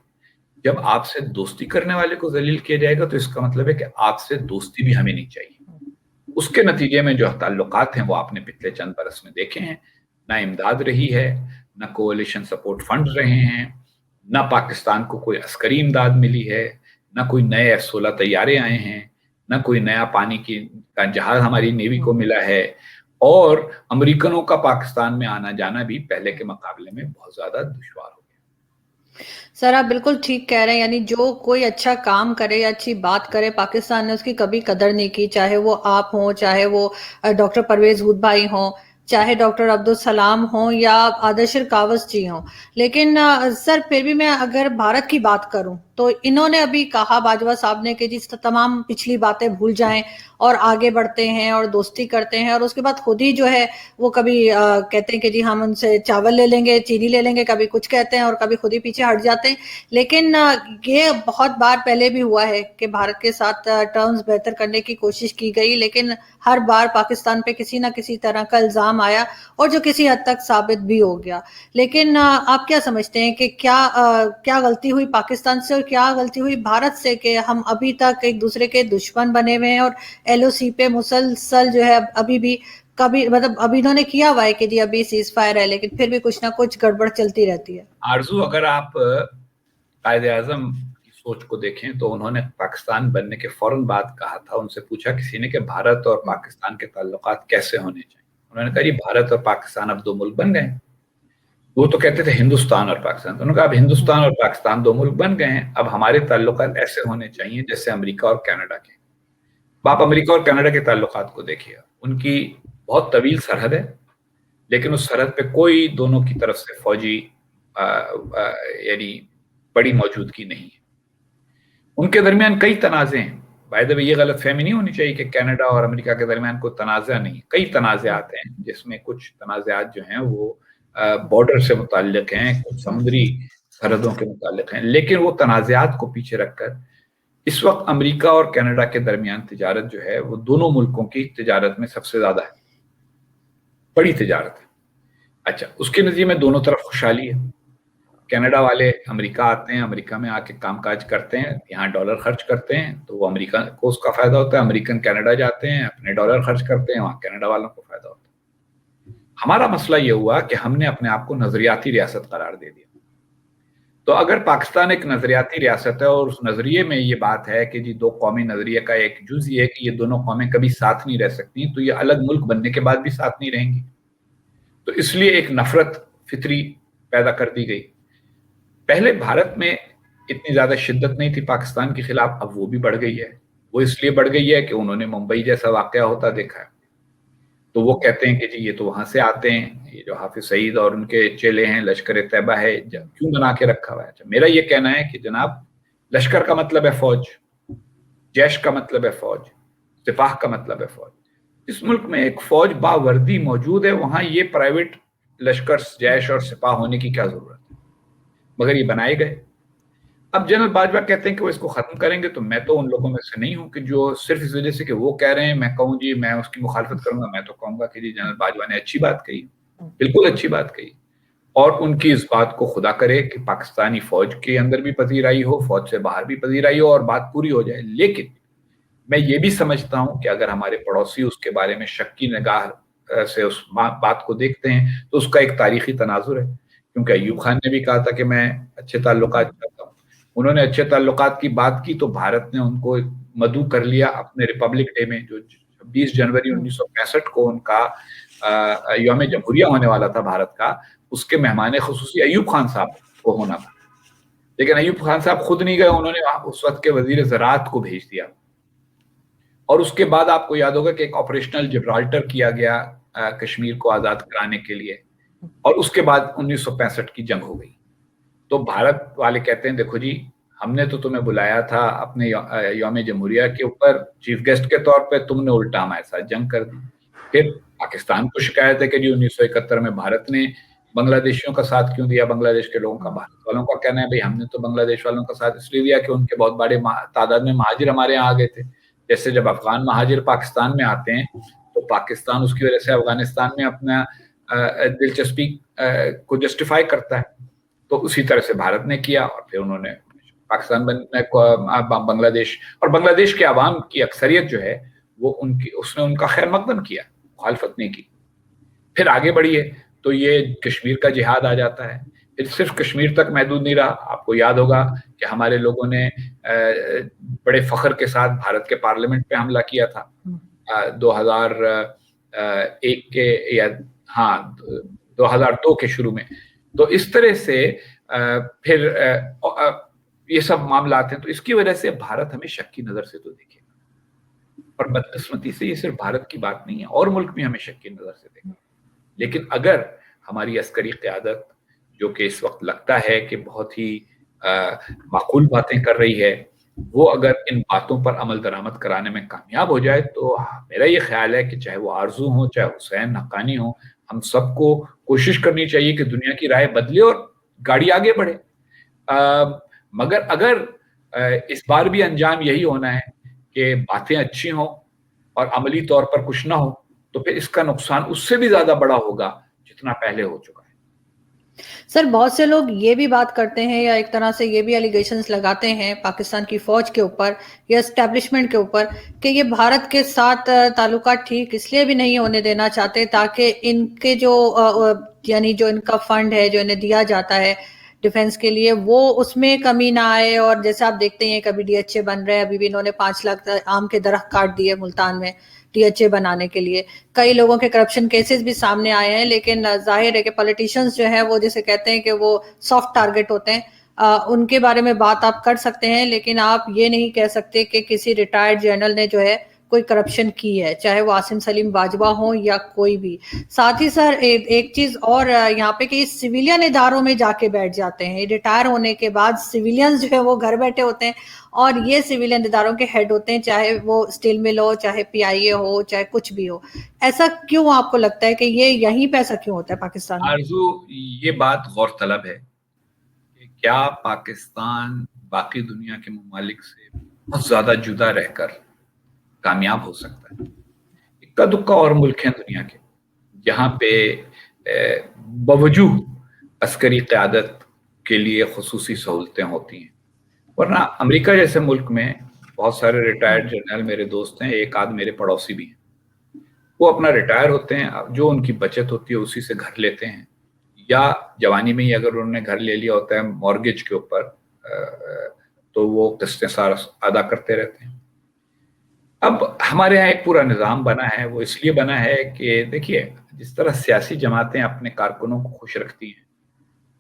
जब आपसे दोस्ती करने वाले को जलील किया जाएगा तो इसका मतलब है कि आपसे दोस्ती भी हमें नहीं चाहिए। उसके नतीजे में जो ताल्लुकात हैं वो आपने पिछले चंद बरस में देखे हैं, ना इमदाद रही है, ना कोalition सपोर्ट फंड रहे हैं, ना पाकिस्तान को कोई अस्करी इमदाद मिली है, ना कोई नए F-16 तैयारे आए हैं, ना कोई नया पानी का जहाज हमारी नेवी को मिला है, और अमेरिकनों का पाकिस्तान में आना जाना भी पहले के मुकाबले में बहुत ज्यादा दुश्वार हो गया। सर आप बिल्कुल ठीक कह रहे हैं, यानी जो कोई अच्छा काम करे या अच्छी बात करे पाकिस्तान ने उसकी कभी कदर नहीं की, चाहे वो आप हो, चाहे वो डॉक्टर परवेज हुद भाई हों, चाहे डॉक्टर अब्दुल सलाम हो या आदर्श कावस जी हो। लेकिन सर फिर भी मैं अगर भारत की बात करूं तो इन्होंने अभी कहा बाजवा साहब ने कि जिस तमाम पिछली बातें भूल जाएं और आगे बढ़ते हैं और दोस्ती करते हैं, और उसके बाद खुद ही जो है वो कभी कहते हैं कि जी हम उनसे चावल ले लेंगे, चीनी ले लेंगे, कभी कुछ कहते हैं और कभी खुद ही पीछे हट जाते हैं। लेकिन ये बहुत बार पहले भी हुआ है कि भारत के साथ टर्म्स बेहतर करने की कोशिश की गई, लेकिन हर बार पाकिस्तान पे किसी ना किसी तरह का इल्जाम आया और जो किसी हद तक साबित भी हो गया। लेकिन आप क्या समझते हैं कि क्या गलती हुई पाकिस्तान से और क्या गलती हुई भारत से कि हम अभी तक एक दूसरे के दुश्मन बने हुए हैं और LOC पे मुसलसल जो है अभी भी कभी मतलब अभी इन्होंने किया हुआ है कि जी अभी सीज फायर है, लेकिन फिर भी कुछ ना कुछ गड़बड़ चलती रहती है। आरजू, अगर आप कायदे आजम की सोच को देखें तो उन्होंने पाकिस्तान बनने के फौरन बाद कहा था, उनसे पूछा किसी ने कि भारत और पाकिस्तान के ताल्लुकात कैसे होने चाहिए, उन्होंने कहा जी भारत और पाकिस्तान अब दो मुल्क बन गए। वो तो कहते थे हिंदुस्तान और पाकिस्तान, तो उन्होंने कहा अब हिंदुस्तान और पाकिस्तान दो मुल्क बन गए हैं, अब हमारे ताल्लुकात ऐसे होने चाहिए जैसे अमेरिका और कनाडा के। आप अमेरिका और कनाडा के ताल्लुकात को देखिए, उनकी बहुत तवील सरहद है, लेकिन उस सरहद पे कोई दोनों की तरफ से फौजी यानी बड़ी मौजूदगी नहीं है। उनके दरमियान कई तनाज़े हैं। बाय द वे, ये गलत फहमी नहीं होनी चाहिए कि कनाडा और अमेरिका के दरमियान कोई तनाज़ा नहीं, कई तनाज़ात हैं, जिसमें कुछ तनाज़ात जो हैं वो बॉर्डर से मुताल्लिक हैं, कुछ समुद्री सरहदों के मुताल्लिक हैं, लेकिन वो तनाज़ात को पीछे रखकर इस वक्त अमेरिका और कनाडा के दरमियान तिजारत जो है वो दोनों मुल्कों की तिजारत में सबसे ज्यादा है, बड़ी तिजारत है। अच्छा, उसके नतीजे में दोनों तरफ खुशहाली है। कनाडा वाले अमेरिका आते हैं, अमेरिका में आके कामकाज करते हैं, यहाँ डॉलर खर्च करते हैं, तो वो अमेरिका को उसका फायदा होता है। अमेरिकन कनाडा जाते हैं, अपने डॉलर खर्च करते हैं, वहाँ कनाडा वालों को फायदा होता है। हमारा मसला ये हुआ कि हमने अपने आप को नजरियाती रियासत करार दे दिया। तो अगर पाकिस्तान एक नजरियाती रियासत है और उस नजरिए में ये बात है कि जी दो कौमी नजरिए का एक जुज ये है कि ये दोनों कौमें कभी साथ नहीं रह सकती, तो ये अलग मुल्क बनने के बाद भी साथ नहीं रहेंगी। तो इसलिए एक नफरत फितरी पैदा कर दी गई। पहले भारत में इतनी ज्यादा शिद्दत नहीं थी पाकिस्तान के खिलाफ, अब वो भी बढ़ गई है। वो इसलिए बढ़ गई है कि उन्होंने मुंबई जैसा वाकया होता देखा है, तो वो कहते हैं कि जी ये तो वहां से आते हैं, ये जो हाफिज सईद और उनके चेले हैं, लश्कर तैयबा है, क्यों बना के रखा हुआ है। अच्छा, मेरा ये कहना है कि जनाब, लश्कर का मतलब है फौज, जैश का मतलब है फौज, सिपाह का मतलब है फौज। इस मुल्क में एक फौज बावर्दी मौजूद है, वहां ये प्राइवेट लश्कर, जैश और सिपाह होने की क्या जरूरत है, मगर ये बनाए गए। अब जनरल बाजवा कहते हैं कि वो इसको खत्म करेंगे, तो मैं तो उन लोगों में से नहीं हूं कि जो सिर्फ इस वजह से कि वो कह रहे हैं मैं कहूँ जी मैं उसकी मुखालफत करूंगा। मैं तो कहूंगा कि जी जनरल बाजवा ने अच्छी बात कही, बिल्कुल अच्छी बात कही, और उनकी इस बात को खुदा करे कि पाकिस्तानी फौज के अंदर भी पजीराई हो, फौज से बाहर भी पजीराई हो और बात पूरी हो जाए। लेकिन मैं ये भी समझता हूं कि अगर हमारे पड़ोसी उसके बारे में शक की निगाह से उस बात को देखते हैं तो उसका एक तारीखी तनाजुर है। क्योंकि अयूब खान ने भी कहा था कि मैं अच्छे ताल्लुकात चाहता हूँ, उन्होंने अच्छे ताल्लुकात की बात की तो भारत ने उनको मदऊ कर लिया अपने रिपब्लिक डे में, जो 20 जनवरी 1965 को उनका यौम जमहूरिया होने वाला था भारत का, उसके मेहमान खुसूसी अयूब खान साहब को होना था। लेकिन अयूब खान साहब खुद नहीं गए, उन्होंने उस वक्त के वजीर ज़राअत को भेज दिया। और उसके बाद आपको याद होगा कि एक ऑपरेशनल जिब्राल्टर किया गया कश्मीर को आज़ाद कराने के लिए, और उसके बाद 1965 की जंग हो गई। तो भारत वाले कहते हैं देखो जी, हमने तो तुम्हें बुलाया था अपने यौम जमहूरिया के ऊपर चीफ गेस्ट के तौर पे, तुमने उल्टा हमारे साथ जंग कर दी। फिर पाकिस्तान को शिकायत है कि जी 1971 में भारत ने बांग्लादेशियों का साथ क्यों दिया, बांग्लादेश के लोगों का। भारत वालों का कहना है भाई हमने तो बांग्लादेश वालों का साथ इसलिए दिया कि उनके बहुत बड़े तादाद में महाजिर हमारे यहाँ आ गए थे। जैसे जब अफगान महाजिर पाकिस्तान में आते हैं तो पाकिस्तान उसकी वजह से अफगानिस्तान में अपना दिलचस्पी को जस्टिफाई करता है। तो उसी तरह से भारत ने किया और फिर उन्होंने पाकिस्तान बांग्लादेश और बांग्लादेश के अवाम की अक्सरियत जो है वो उसने उनका खैर मकदम किया, मुखालफत नहीं की। फिर आगे बढ़ी है तो ये कश्मीर का जिहाद आ जाता है। फिर सिर्फ कश्मीर तक महदूद नहीं रहा, आपको याद होगा कि हमारे लोगों ने बड़े फख्र के साथ भारत के पार्लियामेंट पे हमला किया था 2001 के या 2002 के शुरू में। तो इस तरह से फिर ये सब मामला आते हैं। तो इसकी वजह से भारत हमें शक की नजर से तो देखेगा, और बदकिस्मती से ये सिर्फ भारत की बात नहीं है, और मुल्क भी हमें शक की नजर से देखेगा। लेकिन अगर हमारी अस्करी क़यादत, जो कि इस वक्त लगता है कि बहुत ही माकूल बातें कर रही है, वो अगर इन बातों पर अमल दरामद कराने में कामयाब हो जाए तो मेरा ये ख्याल है कि चाहे वो आरजू हो, चाहे हुसैन हक्कानी हो, हम सबको कोशिश करनी चाहिए कि दुनिया की राय बदले और गाड़ी आगे बढ़े। मगर अगर इस बार भी अंजाम यही होना है कि बातें अच्छी हों और अमली तौर पर कुछ ना हो, تو پھر اس کا نقصان اس سے بھی زیادہ بڑا ہوگا جتنا پہلے ہو چکا ہے۔ سر بہت سے لوگ یہ بھی بات کرتے ہیں یا ایک طرح سے یہ بھی الیگیشنز لگاتے ہیں پاکستان کی فوج کے اوپر یا اسٹیبلشمنٹ کے اوپر کہ یہ بھارت کے ساتھ تعلقات ٹھیک اس لیے بھی نہیں ہونے دینا چاہتے تاکہ ان کے جو یعنی جو ان کا فنڈ ہے جو انہیں دیا جاتا ہے ڈیفنس کے لیے وہ اس میں کمی نہ آئے، اور جیسے آپ دیکھتے ہیں کبھی ڈی ایچ اے بن رہے ہیں، ابھی بھی انہوں نے 5 لاکھ آم کے درخت کاٹ دیے ملتان میں ڈی ایچ اے بنانے کے لیے، کئی لوگوں کے کرپشن کیسز بھی سامنے آئے ہیں، لیکن ظاہر ہے کہ پولیٹیشنز جو ہیں وہ جیسے کہتے ہیں کہ وہ سافٹ ٹارگٹ ہوتے ہیں، ان کے بارے میں بات آپ کر سکتے ہیں لیکن آپ یہ نہیں کہہ سکتے کہ کسی ریٹائرڈ جنرل نے جو ہے کوئی کرپشن کی ہے، چاہے وہ عاصم سلیم باجوہ ہوں یا کوئی بھی۔ ساتھ ہی سر ایک چیز اور یہاں پہ کہ سویلین اداروں میں جا کے بیٹھ جاتے ہیں، ریٹائر ہونے کے بعد سویلینز جو ہے وہ گھر بیٹھے ہوتے ہیں اور یہ سویلین اداروں کے ہیڈ ہوتے ہیں، چاہے وہ اسٹیل مل ہو، چاہے پی آئی اے ہو، چاہے کچھ بھی ہو۔ ایسا کیوں آپ کو لگتا ہے کہ یہ یہیں پہ ایسا کیوں ہوتا ہے پاکستان میں؟ آرزو، یہ بات غور طلب ہے کہ کیا پاکستان باقی دنیا کے ممالک سے بہت زیادہ جدا رہ کر کامیاب ہو سکتا ہے؟ اکا دکا اور ملک ہیں دنیا کے جہاں پہ بوجوہ عسکری قیادت کے لیے خصوصی سہولتیں ہوتی ہیں، ورنہ امریکہ جیسے ملک میں بہت سارے ریٹائرڈ جنرل میرے دوست ہیں، ایک آدھ میرے پڑوسی بھی ہیں، وہ اپنا ریٹائر ہوتے ہیں، جو ان کی بچت ہوتی ہے اسی سے گھر لیتے ہیں، یا جوانی میں ہی اگر انہوں نے گھر لے لیا ہوتا ہے مورگیج کے اوپر تو وہ قسطیں سارا ادا کرتے رہتے ہیں۔ اب ہمارے ہاں ایک پورا نظام بنا ہے، وہ اس لیے بنا ہے کہ دیکھیے جس طرح سیاسی جماعتیں اپنے کارکنوں کو خوش رکھتی ہیں،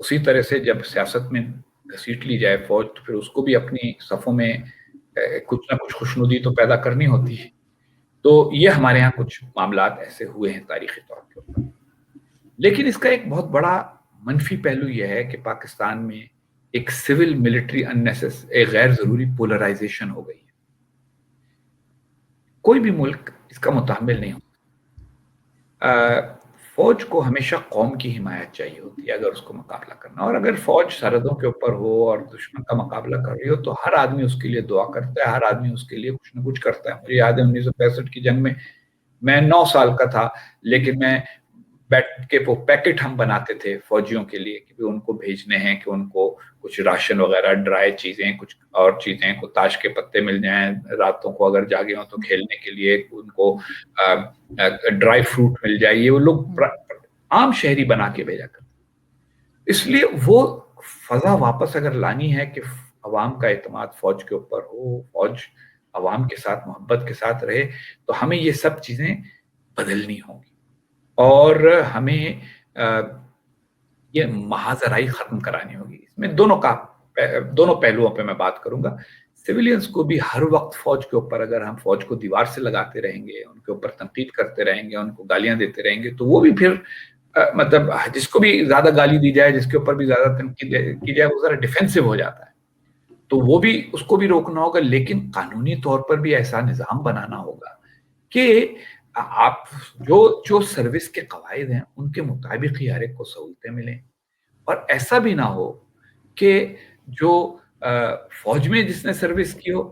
اسی طرح سے جب سیاست میں گھسیٹ لی جائے فوج تو پھر اس کو بھی اپنی صفوں میں کچھ نہ کچھ خوشنودی تو پیدا کرنی ہوتی ہے۔ تو یہ ہمارے ہاں کچھ معاملات ایسے ہوئے ہیں تاریخی طور کے اوپر، لیکن اس کا ایک بہت بڑا منفی پہلو یہ ہے کہ پاکستان میں ایک سول ملٹری ایک غیر ضروری پولرائزیشن ہو گئی ہے۔ کوئی بھی ملک اس کا متحمل نہیں ہوتا۔ فوج کو ہمیشہ قوم کی حمایت چاہیے ہوتی ہے اگر اس کو مقابلہ کرنا، اور اگر فوج سرحدوں کے اوپر ہو اور دشمن کا مقابلہ کر رہی ہو تو ہر آدمی اس کے لیے دعا کرتا ہے، ہر آدمی اس کے لیے کچھ نہ کچھ کرتا ہے۔ مجھے یاد ہے 1965 کی جنگ میں 9 سال کا تھا، لیکن میں بیٹھ کے وہ پیکٹ ہم بناتے تھے فوجیوں کے لیے کہ ان کو بھیجنے ہیں، کہ ان کو کچھ راشن وغیرہ، ڈرائی چیزیں، کچھ اور چیزیں، کو تاش کے پتے مل جائیں، راتوں کو اگر جاگے ہوں تو کھیلنے کے لیے، ان کو ڈرائی فروٹ مل جائے، یہ وہ لوگ عام شہری بنا کے بھیجا کرتے۔ اس لیے وہ فضا واپس اگر لانی ہے کہ عوام کا اعتماد فوج کے اوپر ہو، فوج عوام کے ساتھ محبت کے ساتھ رہے، تو ہمیں یہ سب چیزیں بدلنی ہوں گی اور ہمیں یہ محاذرائی ختم کرانی ہوگی۔ اس میں دونوں پہلوؤں پہ میں بات کروں گا۔ سویلینز کو بھی ہر وقت فوج کے اوپر اگر ہم فوج کو دیوار سے لگاتے رہیں گے، ان کے اوپر تنقید کرتے رہیں گے، ان کو گالیاں دیتے رہیں گے، تو وہ بھی پھر مطلب جس کو بھی زیادہ گالی دی جائے، جس کے اوپر بھی زیادہ تنقید کی جائے، وہ ذرا ڈیفینسو ہو جاتا ہے، تو وہ بھی اس کو بھی روکنا ہوگا۔ لیکن قانونی طور پر بھی ایسا نظام بنانا ہوگا کہ آپ جو سروس کے قواعد ہیں ان کے مطابق ہی ہر ایک کو سہولتیں ملیں، اور ایسا بھی نہ ہو کہ جو فوج میں جس نے سروس کی ہو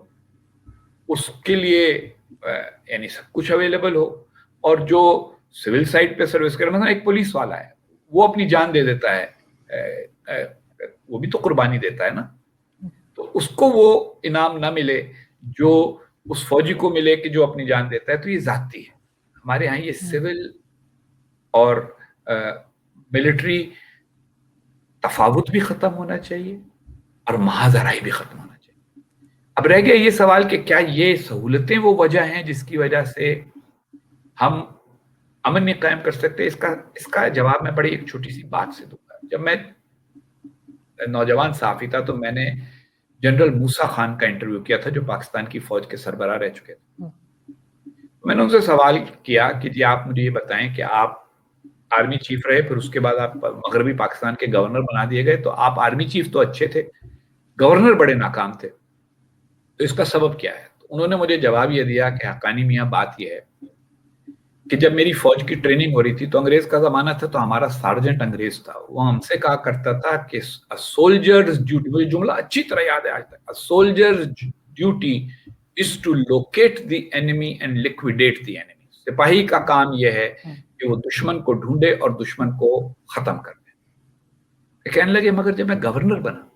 اس کے لیے یعنی سب کچھ اویلیبل ہو، اور جو سول سائٹ پہ سروس کرے، مثلا ایک پولیس والا ہے وہ اپنی جان دے دیتا ہے، وہ بھی تو قربانی دیتا ہے نا، تو اس کو وہ انعام نہ ملے جو اس فوجی کو ملے کہ جو اپنی جان دیتا ہے، تو یہ ذاتی ہے۔ ہمارے ہاں یہ سول اور ملٹری تفاوت بھی ختم ہونا چاہیے اور محاذرائی بھی ختم ہونا چاہیے۔ اب رہ گیا یہ سوال کہ کیا یہ سہولتیں وہ وجہ ہیں جس کی وجہ سے ہم امن نہیں قائم کر سکتے؟ اس کا جواب میں بڑی ایک چھوٹی سی بات سے دوں گا۔ جب میں نوجوان صحافی تھا تو میں نے جنرل موسیٰ خان کا انٹرویو کیا تھا جو پاکستان کی فوج کے سربراہ رہ چکے تھے۔ میں نے ان سے سوال کیا کہ جی آپ مجھے یہ بتائیں کہ آپ آرمی چیف رہے، پھر اس کے بعد آپ مغربی پاکستان کے گورنر بنا دیے گئے، تو آپ آرمی چیف تو اچھے تھے، گورنر بڑے ناکام تھے، تو اس کا سبب کیا ہے؟ تو انہوں نے مجھے جواب یہ دیا کہ حقانی میاں بات یہ ہے کہ جب میری فوج کی ٹریننگ ہو رہی تھی تو انگریز کا زمانہ تھا، تو ہمارا سارجنٹ انگریز تھا، وہ ہم سے کہا کرتا تھا کہ سولجرز ڈیوٹی، مجھے جملہ اچھی طرح یاد ہے آج تک، soldiers duty is to locate the enemy and liquidate the enemy۔ सिपाही का काम यह है कि वो दुश्मन को ढूंढे और दुश्मन को खत्म कर दे। कहने लगे मगर जब मैं गवर्नर बना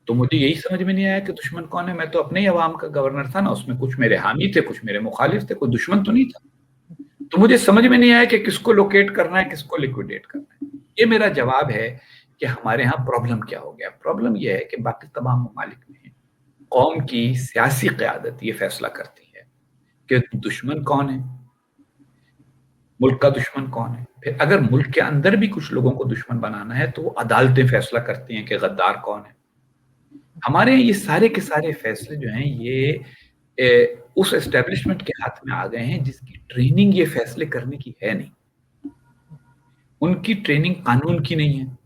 तो मुझे यही समझ में नहीं आया कि दुश्मन कौन है। मैं तो अपने ही अवाम का गवर्नर था ना, उसमें कुछ मेरे हामी थे, कुछ मेरे मुखालिफ थे, कोई दुश्मन तो नहीं था। तो मुझे समझ में नहीं आया कि किसको लोकेट करना है, किसको लिक्विडेट करना है। ये मेरा जवाब है कि हमारे यहाँ प्रॉब्लम क्या हो गया। प्रॉब्लम यह है कि बाकी तमाम ममालिक में कौम की सियासी क़यादत ये फैसला करती है कि दुश्मन कौन है, मुल्क का दुश्मन कौन है। फिर अगर मुल्क के अंदर भी कुछ लोगों को दुश्मन बनाना है तो वो अदालतें फैसला करती हैं कि गद्दार कौन है। हमारे ये सारे के सारे फैसले जो हैं ये उस एस्टेब्लिशमेंट के हाथ में आ गए हैं जिसकी ट्रेनिंग ये फैसले करने की है नहीं। उनकी ट्रेनिंग कानून की नहीं है,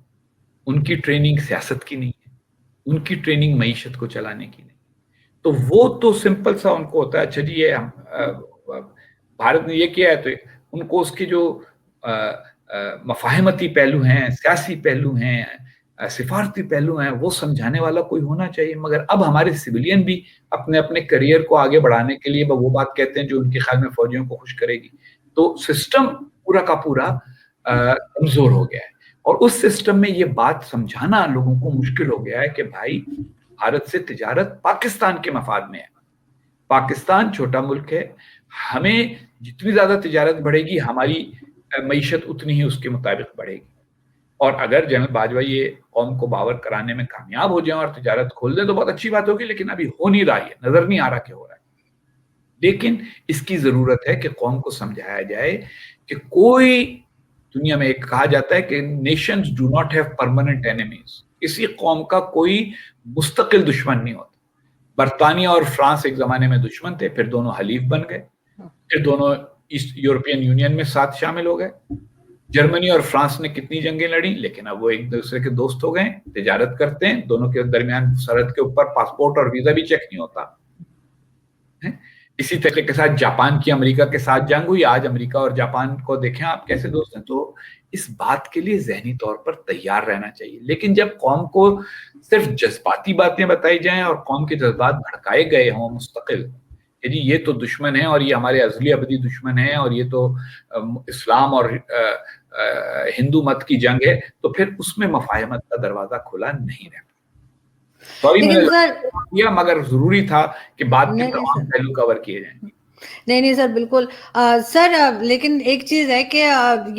उनकी ट्रेनिंग सियासत की नहीं है, उनकी ट्रेनिंग मईशत को चलाने की नहीं। तो वो तो सिंपल सा उनको होता है, अच्छा जी ये भारत ने ये किया है, तो उनको उसके जो मफाहमती पहलू हैं, सियासी पहलू हैं, सिफारती पहलू हैं, वो समझाने वाला कोई होना चाहिए। मगर अब हमारे सिविलियन भी अपने अपने करियर को आगे बढ़ाने के लिए वो बात कहते हैं जो उनके ख्याल में फौजियों को खुश करेगी। तो सिस्टम पूरा का पूरा कमजोर हो गया है और उस सिस्टम में ये बात समझाना लोगों को मुश्किल हो गया है कि भाई भारत से तिजारत पाकिस्तान के मफाद में है। पाकिस्तान छोटा मुल्क है, हमें जितनी ज्यादा तिजारत बढ़ेगी हमारी मईशत उतनी ही उसके मुताबिक बढ़ेगी। और अगर जनरल बाजवा ये कौम को बावर कराने में कामयाब हो जाए और तिजारत खोल दे तो बहुत अच्छी बात होगी, लेकिन अभी हो नहीं रहा है, नजर नहीं आ रहा कि हो रहा है। लेकिन इसकी जरूरत है कि कौम को समझाया जाए कि कोई दुनिया में एक कहा जाता है कि Nations do not have permanent enemies, किसी कौम का कोई मुस्तकिल दुश्मन नहीं होता। बरतानिया और फ्रांस एक जमाने में दुश्मन थे, फिर दोनों हलीफ बन गए, फिर दोनों ईस्ट यूरोपियन यूनियन में साथ शामिल हो गए। जर्मनी और फ्रांस ने कितनी जंगें लड़ी, लेकिन अब वो एक दूसरे के दोस्त हो गए, तिजारत करते हैं, दोनों के दरमियान सरहद के ऊपर पासपोर्ट और वीजा भी चेक नहीं होता है। इसी तरीके के साथ जापान की अमेरिका के साथ जंग हुई, आज अमेरिका और जापान को देखें आप कैसे दोस्त हैं। तो इस बात के लिए जहनी तौर पर तैयार रहना चाहिए। लेकिन जब कौम को सिर्फ जज्बाती बातें बताई जाएं और कौम के जज्बात भड़काए गए हों मुस्तकिल, जी ये तो दुश्मन है और ये हमारे अजली अबदी दुश्मन है और ये तो इस्लाम और हिंदू मत की जंग है, तो फिर उसमें मफाहमत का दरवाजा खुला नहीं रहता। सॉरी मैंने किया, मगर जरूरी था कि बात के तमाम पहलू कवर किए जाएं। नहीं सर, बिल्कुल सर, लेकिन एक चीज है कि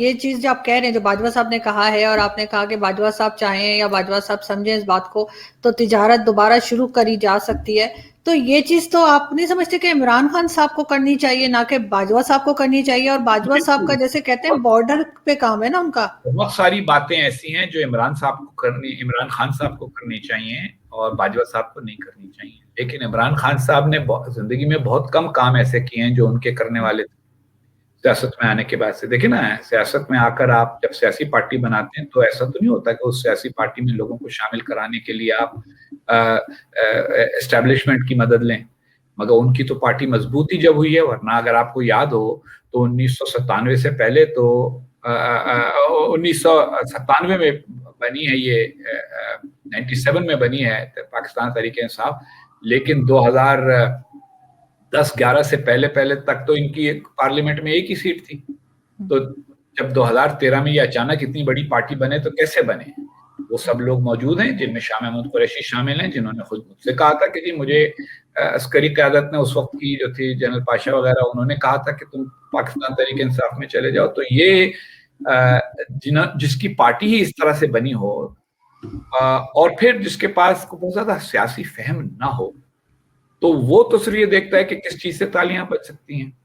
ये चीज जो आप कह रहे हैं, जो बाजवा साहब ने कहा है, और आपने कहा कि बाजवा साहब चाहें या बाजवा साहब समझें इस बात को तो तिजारत दोबारा शुरू करी जा सकती है। तो ये चीज तो आप नहीं समझते कि इमरान खान साहब को करनी चाहिए, ना कि बाजवा साहब को करनी चाहिए? और बाजवा साहब का जैसे कहते हैं बॉर्डर पे काम है ना उनका। बहुत सारी बातें ऐसी हैं जो इमरान खान साहब को करनी चाहिए और बाजवा साहब को नहीं करनी चाहिए। लेकिन इमरान खान साहब ने जिंदगी में बहुत कम काम ऐसे किए हैं जो उनके करने वाले थे सियासत में आने के बाद से। देखिए ना, सियासत में आकर आप जब सियासी पार्टी बनाते हैं तो ऐसा तो नहीं होता कि उस सियासी पार्टी में लोगों को शामिल कराने के लिए आप एस्टेब्लिशमेंट की मदद लें, मगर उनकी तो पार्टी मजबूत ही जब हुई है। वरना अगर आपको याद हो तो 1997 से पहले तो 1997 में बनी है ये, 97 में बनी है पाकिस्तान तहरीक-ए-इंसाफ, लेकिन 2010-11 से पहले तक तो इनकी पार्लियामेंट में एक ही सीट थी। तो जब 2013 में ये अचानक इतनी बड़ी पार्टी बने तो कैसे बने? वो सब लोग मौजूद हैं जिनमें शाह महमूद कुरैशी शामिल हैं, जिन्होंने खुद मुझसे कहा था कि जी मुझे अस्करी क़यादत ने उस वक्त की जो थी जनरल पाशा वगैरह, उन्होंने कहा था कि तुम पाकिस्तान तहरीक-ए-इंसाफ में चले जाओ। तो ये जिसकी पार्टी ही इस तरह से बनी हो और फिर जिसके पास बहुत ज्यादा सियासी फहम ना हो, तो वो तो सिर्फ ये देखता है कि किस चीज से तालियां बज सकती हैं।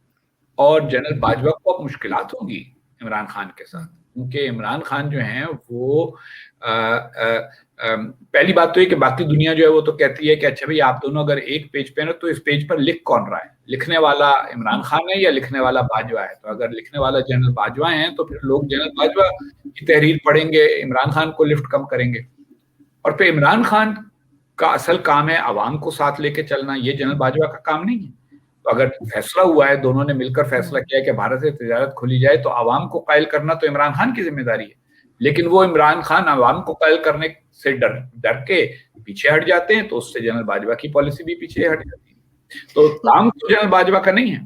और जनरल बाजवा को अब मुश्किलात होंगी इमरान खान के साथ, क्योंकि इमरान खान जो हैं वो पहली बात तो ये कि बाकी दुनिया जो है वो तो कहती है कि अच्छा भाई आप दोनों अगर एक पेज पे ना तो इस पेज पर लिख कौन रहा है, लिखने वाला इमरान खान है या लिखने वाला बाजवा है? तो अगर लिखने वाला जनरल बाजवा है तो फिर लोग जनरल बाजवा की तहरीर पढ़ेंगे, इमरान खान को लिफ्ट कम करेंगे। और फिर इमरान खान का असल काम है आवाम को साथ लेके चलना, ये जनरल बाजवा का काम नहीं है। तो अगर फैसला हुआ है, दोनों ने मिलकर फैसला किया है कि भारत से तिजारत खोली जाए, तो आवाम को कायल करना तो इमरान खान की जिम्मेदारी है। लेकिन वो इमरान खान आवाम को कायल करने से डर के पीछे हट जाते हैं, तो उससे जनरल बाजवा की पॉलिसी भी पीछे हट जाती है। तो काम तो जनरल बाजवा का नहीं है,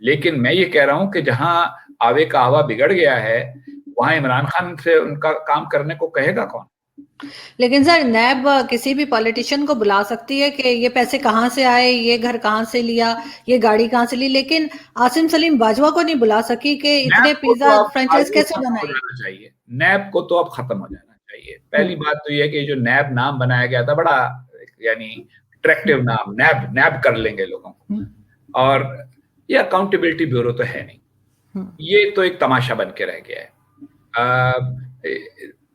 لیکن میں یہ کہہ رہا ہوں کہ جہاں آوے کا آوا بگڑ گیا ہے وہاں عمران خان سے ان کا کام کرنے کو کہے گا کون؟ لیکن سر نیب کسی بھی پولیٹیشین کو بلا سکتی ہے کہ یہ پیسے کہاں سے آئے، یہ گھر کہاں سے لیا، یہ گاڑی کہاں سے لی، لیکن عاصم سلیم باجوہ کو نہیں بلا سکی کہ اتنے پیزا فرانچائز کیسے بنائے؟ نیب کو تو اب ختم ہو جانا چاہیے. پہلی بات تو یہ کہ جو نیب نام بنایا گیا تھا بڑا یعنی اٹریکٹیو نام، نیب کر لیں گے لوگوں کو، اور یہ اکاؤنٹیبلٹی بیورو تو ہے نہیں، یہ تو ایک تماشا بن کے رہ گیا ہے.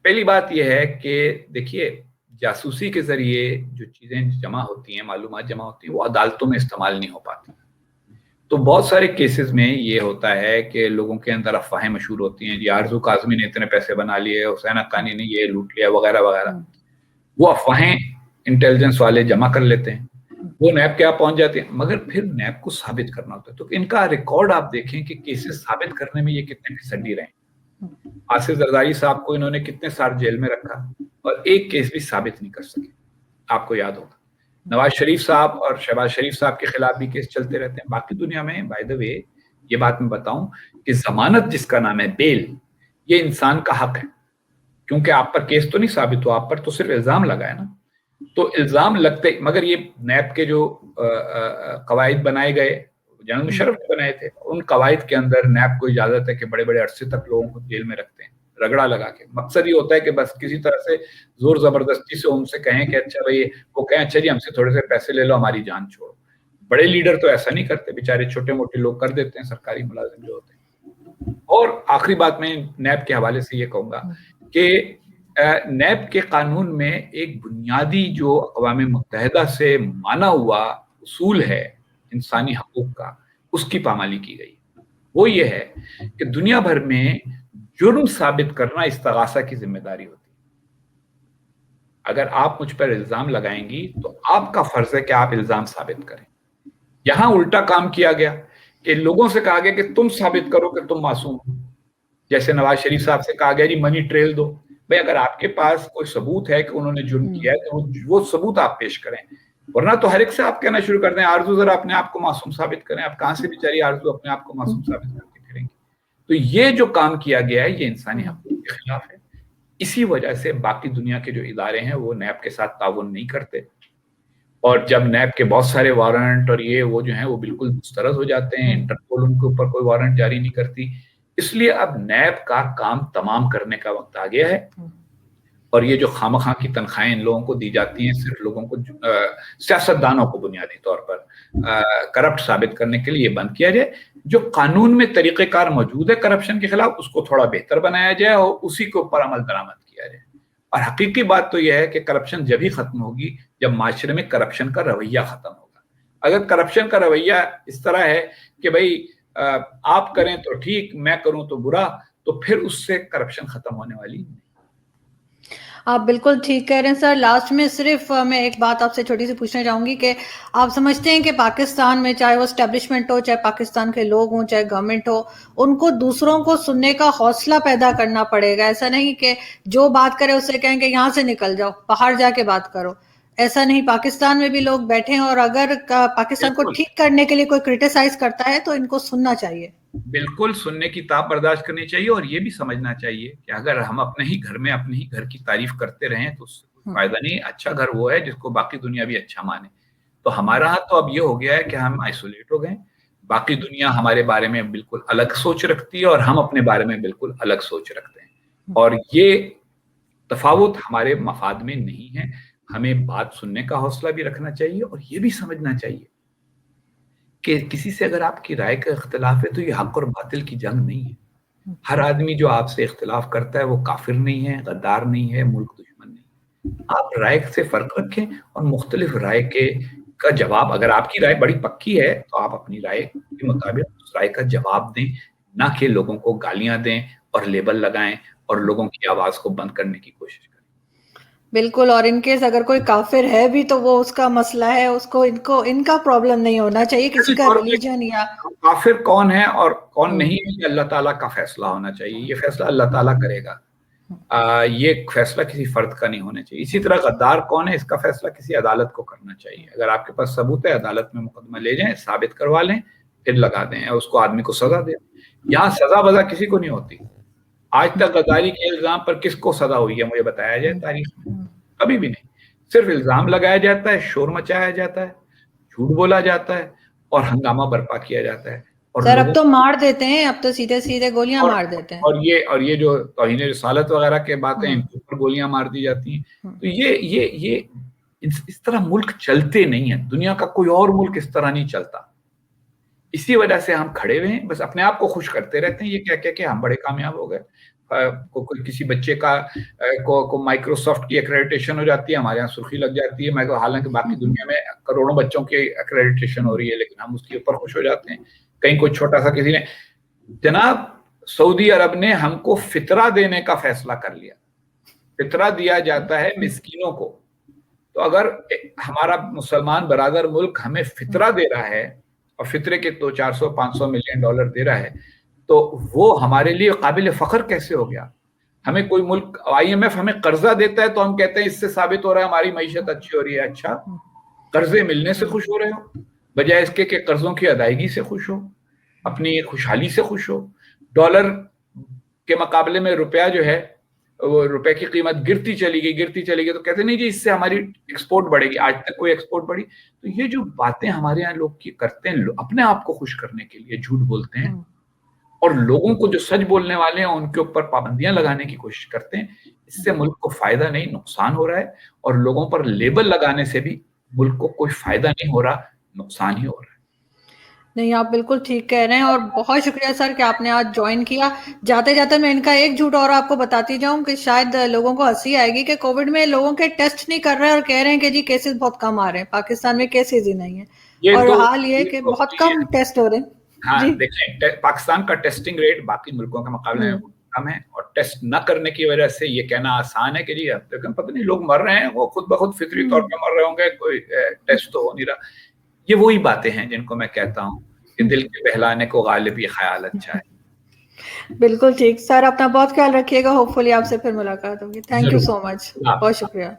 پہلی بات یہ ہے کہ دیکھیے جاسوسی کے ذریعے جو چیزیں جمع ہوتی ہیں، معلومات جمع ہوتی ہیں، وہ عدالتوں میں استعمال نہیں ہو پاتی. تو بہت سارے کیسز میں یہ ہوتا ہے کہ لوگوں کے اندر افواہیں مشہور ہوتی ہیں، جی آرزو کاظمی نے اتنے پیسے بنا لیے، حسین حقانی نے یہ لوٹ لیا وغیرہ وغیرہ. وہ افواہیں انٹیلیجنس والے جمع کر لیتے ہیں، وہ نیب کے آپ پہنچ جاتے ہیں، مگر پھر نیب کو ثابت کرنا ہوتا ہے. تو ان کا ریکارڈ آپ دیکھیں کہ کیسز ثابت کرنے میں یہ کتنے فیصدی رہے. آصف زرداری صاحب کو انہوں نے کتنے سال جیل میں رکھا اور ایک کیس بھی ثابت نہیں کر سکے. آپ کو یاد ہوگا نواز شریف صاحب اور شہباز شریف صاحب کے خلاف بھی کیس چلتے رہتے ہیں. باقی دنیا میں بائی دا وے یہ بات میں بتاؤں کہ ضمانت جس کا نام ہے بیل، یہ انسان کا حق ہے، کیونکہ آپ پر کیس تو نہیں ثابت ہوا، آپ پر تو صرف الزام لگا ہے نا. تو الزام لگتے، مگر یہ نیب کے جو قواعد بنائے گئے، جنرل مشرف نے بنائے تھے، ان قواعد کے اندر نیب کو اجازت ہے کہ بڑے بڑے عرصے تک لوگوں کو جیل میں رکھتے ہیں رگڑا لگا کے. مقصد یہ ہوتا ہے کہ بس کسی طرح سے زور زبردستی سے ان سے کہیں کہ اچھا بھائی، وہ کہیں اچھا جی ہم سے تھوڑے سے پیسے لے لو، ہماری جان چھوڑو. بڑے لیڈر تو ایسا نہیں کرتے، بیچارے چھوٹے موٹے لوگ کر دیتے ہیں، سرکاری ملازم جو ہوتے ہیں. اور آخری بات میں نیب کے حوالے سے یہ کہوں گا کہ نیب کے قانون میں ایک بنیادی جو اقوام متحدہ سے مانا ہوا اصول ہے انسانی حقوق کا، اس کی پامالی کی گئی. وہ یہ ہے کہ دنیا بھر میں جرم ثابت کرنا استغاثہ کی ذمہ داری ہوتی ہے. اگر آپ مجھ پر الزام لگائیں گی تو آپ کا فرض ہے کہ آپ الزام ثابت کریں. یہاں الٹا کام کیا گیا کہ لوگوں سے کہا گیا کہ تم ثابت کرو کہ تم معصوم ہو. جیسے نواز شریف صاحب سے کہا گیا جی منی ٹریل دو. بھئی اگر آپ کے پاس کوئی ثبوت ہے کہ انہوں نے جرم کیا ہے تو وہ ثبوت آپ پیش کریں، ورنہ تو ہر ایک سے آپ کہنا شروع کر دیں آرزو ذرا اپنے آپ کو معصوم ثابت کریں. آپ کہاں سے بیچاری آرزو اپنے آپ کو معصوم ثابت کر کے پھریں گی؟ تو یہ جو کام کیا گیا ہے یہ انسانی حقوق کے خلاف ہے. اسی وجہ سے باقی دنیا کے جو ادارے ہیں وہ نیب کے ساتھ تعاون نہیں کرتے، اور جب نیب کے بہت سارے وارنٹ اور یہ وہ جو ہیں وہ بالکل مسترد ہو جاتے ہیں، انٹرپول ان کے اوپر کوئی وارنٹ جاری نہیں کرتی. اس لیے اب نیب کا کام تمام کرنے کا وقت آ گیا ہے، اور یہ جو خامخواہ کی تنخواہیں ان لوگوں کو دی جاتی ہیں صرف لوگوں کو، سیاستدانوں کو بنیادی طور پر کرپٹ ثابت کرنے کے لیے بند کیا جائے. جو قانون میں طریقہ کار موجود ہے کرپشن کے خلاف اس کو تھوڑا بہتر بنایا جائے اور اسی کے اوپر عمل درآمد کیا جائے. اور حقیقی بات تو یہ ہے کہ کرپشن جب ہی ختم ہوگی جب معاشرے میں کرپشن کا رویہ ختم ہوگا. اگر کرپشن کا رویہ اس طرح ہے کہ بھئی آپ کریں تو ٹھیک، میں کروں تو برا، تو پھر اس سے کرپشن ختم ہونے والی نہیں. آپ بالکل ٹھیک کہہ رہے ہیں سر. لاسٹ میں صرف میں ایک بات آپ سے چھوٹی سی پوچھنا چاہوں گی کہ آپ سمجھتے ہیں کہ پاکستان میں چاہے وہ اسٹیبلشمنٹ ہو، چاہے پاکستان کے لوگ ہوں، چاہے گورنمنٹ ہو، ان کو دوسروں کو سننے کا حوصلہ پیدا کرنا پڑے گا. ایسا نہیں کہ جو بات کرے اس سے کہیں کہ یہاں سے نکل جاؤ، باہر جا کے بات کرو. ایسا نہیں، پاکستان میں بھی لوگ بیٹھے ہیں، اور اگر پاکستان کو ٹھیک کرنے کے لیے کوئی کرٹیسائز کرتا ہے تو ان کو سننا چاہیے. بالکل سننے کی تاب برداشت کرنی چاہیے، اور یہ بھی سمجھنا چاہیے کہ اگر ہم اپنے ہی گھر میں اپنے ہی گھر کی تعریف کرتے رہیں تو اس سے کوئی فائدہ نہیں. اچھا گھر وہ ہے جس کو باقی دنیا بھی اچھا مانے. تو ہمارا ہاں تو اب یہ ہو گیا ہے کہ ہم آئسولیٹ ہو گئے، باقی دنیا ہمارے بارے میں بالکل الگ سوچ رکھتی ہے اور ہم اپنے بارے میں بالکل الگ سوچ رکھتے ہیں، اور یہ تفاوت ہمارے مفاد میں نہیں ہے. ہمیں بات سننے کا حوصلہ بھی رکھنا چاہیے، اور یہ بھی سمجھنا چاہیے کہ کسی سے اگر آپ کی رائے کا اختلاف ہے تو یہ حق اور باطل کی جنگ نہیں ہے. ہر آدمی جو آپ سے اختلاف کرتا ہے وہ کافر نہیں ہے، غدار نہیں ہے، ملک دشمن نہیں ہے. آپ رائے سے فرق رکھیں اور مختلف رائے کا جواب، اگر آپ کی رائے بڑی پکی ہے تو آپ اپنی رائے کے مطابق اس رائے کا جواب دیں، نہ کہ لوگوں کو گالیاں دیں اور لیبل لگائیں اور لوگوں کی آواز کو بند کرنے کی کوشش کریں. بالکل. اور ان کیس اگر کوئی کافر ہے بھی تو وہ اس کا مسئلہ ہے، اس کو ان کا پرابلم نہیں ہونا چاہیے کسی کا ریلیجن یا کافر کون ہے اور کون نہیں ہے، یہ اللہ تعالیٰ کا فیصلہ ہونا چاہیے. یہ فیصلہ اللہ تعالیٰ کرے گا، یہ فیصلہ کسی فرد کا نہیں ہونا چاہیے. اسی طرح غدار کون ہے اس کا فیصلہ کسی عدالت کو کرنا چاہیے. اگر آپ کے پاس ثبوت ہے عدالت میں مقدمہ لے جائیں، ثابت کروا لیں، پھر لگا دیں، اس کو آدمی کو سزا دیں. یہاں سزا وزا کسی کو نہیں ہوتی. آج تک غداری کے الزام پر کس کو سزا ہوئی ہے مجھے بتایا جائے تاریخ میں؟ کبھی بھی نہیں. صرف الزام لگایا جاتا ہے، شور مچایا جاتا ہے، جھوٹ بولا جاتا ہے اور ہنگامہ برپا کیا جاتا ہے. اور سر اب تو مار دیتے ہیں، اب تو سیدھے سیدھے گولیاں مار دیتے ہیں. اور یہ جو توہین رسالت وغیرہ کے باتیں ان کے اوپر گولیاں مار دی جاتی ہیں. تو یہ اس طرح ملک چلتے نہیں ہیں. دنیا کا کوئی اور ملک اس طرح نہیں چلتا. اسی وجہ سے ہم کھڑے ہوئے ہیں، بس اپنے آپ کو خوش کرتے رہتے ہیں یہ کہہ کے کہ ہم بڑے کامیاب ہو گئے. کسی بچے کا کو مائکروسافٹ کی ایکریڈیٹیشن ہو جاتی ہے، ہمارے یہاں سرخی لگ جاتی ہے. حالانکہ باقی دنیا میں کروڑوں بچوں کی ایکریڈیٹیشن ہو رہی ہے، لیکن ہم اس کے اوپر خوش ہو جاتے ہیں. کہیں کوئی چھوٹا سا کسی نے، جناب سعودی عرب نے ہم کو فطرہ دینے کا فیصلہ کر لیا. فطرہ دیا جاتا ہے مسکینوں کو. تو اگر ہمارا مسلمان برادر ملک ہمیں فطرہ دے رہا ہے اور فطرے کے 400-500 ملین ڈالر دے رہا ہے تو وہ ہمارے لیے قابل فخر کیسے ہو گیا؟ ہمیں کوئی ملک IMF ہمیں قرضہ دیتا ہے تو ہم کہتے ہیں اس سے ثابت ہو رہا ہے ہماری معیشت اچھی ہو رہی ہے. اچھا، قرضے ملنے سے خوش ہو رہے ہو بجائے اس کے کہ قرضوں کی ادائیگی سے خوش ہو، اپنی خوشحالی سے خوش ہو. ڈالر کے مقابلے میں روپیہ جو ہے، وہ روپے کی قیمت گرتی چلی گئی تو کہتے نہیں جی اس سے ہماری ایکسپورٹ بڑھے گی. آج تک کوئی ایکسپورٹ بڑھی؟ تو یہ جو باتیں ہمارے یہاں لوگ کی کرتے ہیں اپنے آپ کو خوش کرنے کے لیے، جھوٹ بولتے ہیں اور لوگوں کو جو سچ بولنے والے ہیں ان کے اوپر پابندیاں لگانے کی کوشش کرتے ہیں. اس سے ملک کو فائدہ نہیں، نقصان ہو رہا ہے. اور لوگوں پر لیبل لگانے سے بھی ملک کو کوئی فائدہ نہیں ہو رہا، نقصان ہی ہو رہا ہے. نہیں، آپ بالکل ٹھیک کہہ رہے ہیں اور بہت شکریہ سر کہ آپ نے آج جوائن کیا. جاتے جاتے میں ان کا ایک جھوٹ اور آپ کو بتاتی جاؤں کہ شاید لوگوں کو ہنسی آئے گی کہ کووڈ میں لوگوں کے ٹیسٹ نہیں کر رہے اور کہہ رہے ہیں کہ جی کیسز بہت کم آ رہے ہیں. پاکستان میں کیسز ہی نہیں ہے اور حال یہ کہ بہت کم ٹیسٹ ہو رہے ہیں. ہاں دیکھیں، پاکستان کا ٹیسٹنگ ریٹ باقی ملکوں کے مقابلے میں کم ہے اور ٹیسٹ نہ کرنے کی وجہ سے یہ کہنا آسان ہے کہ جی لیکن پتہ نہیں لوگ مر رہے ہیں، وہ خود بخود فطری طور پہ مر رہے ہوں گے، کوئی ٹیسٹ تو ہو نہیں رہا. یہ وہی باتیں ہیں جن کو میں کہتا ہوں کہ دل کے بہلانے کو غالب یہ خیال اچھا ہے. بالکل ٹھیک سر، اپنا بہت خیال رکھیے گا. ہوپ فلی آپ سے پھر ملاقات ہوگی. تھینک یو سو مچ، بہت شکریہ.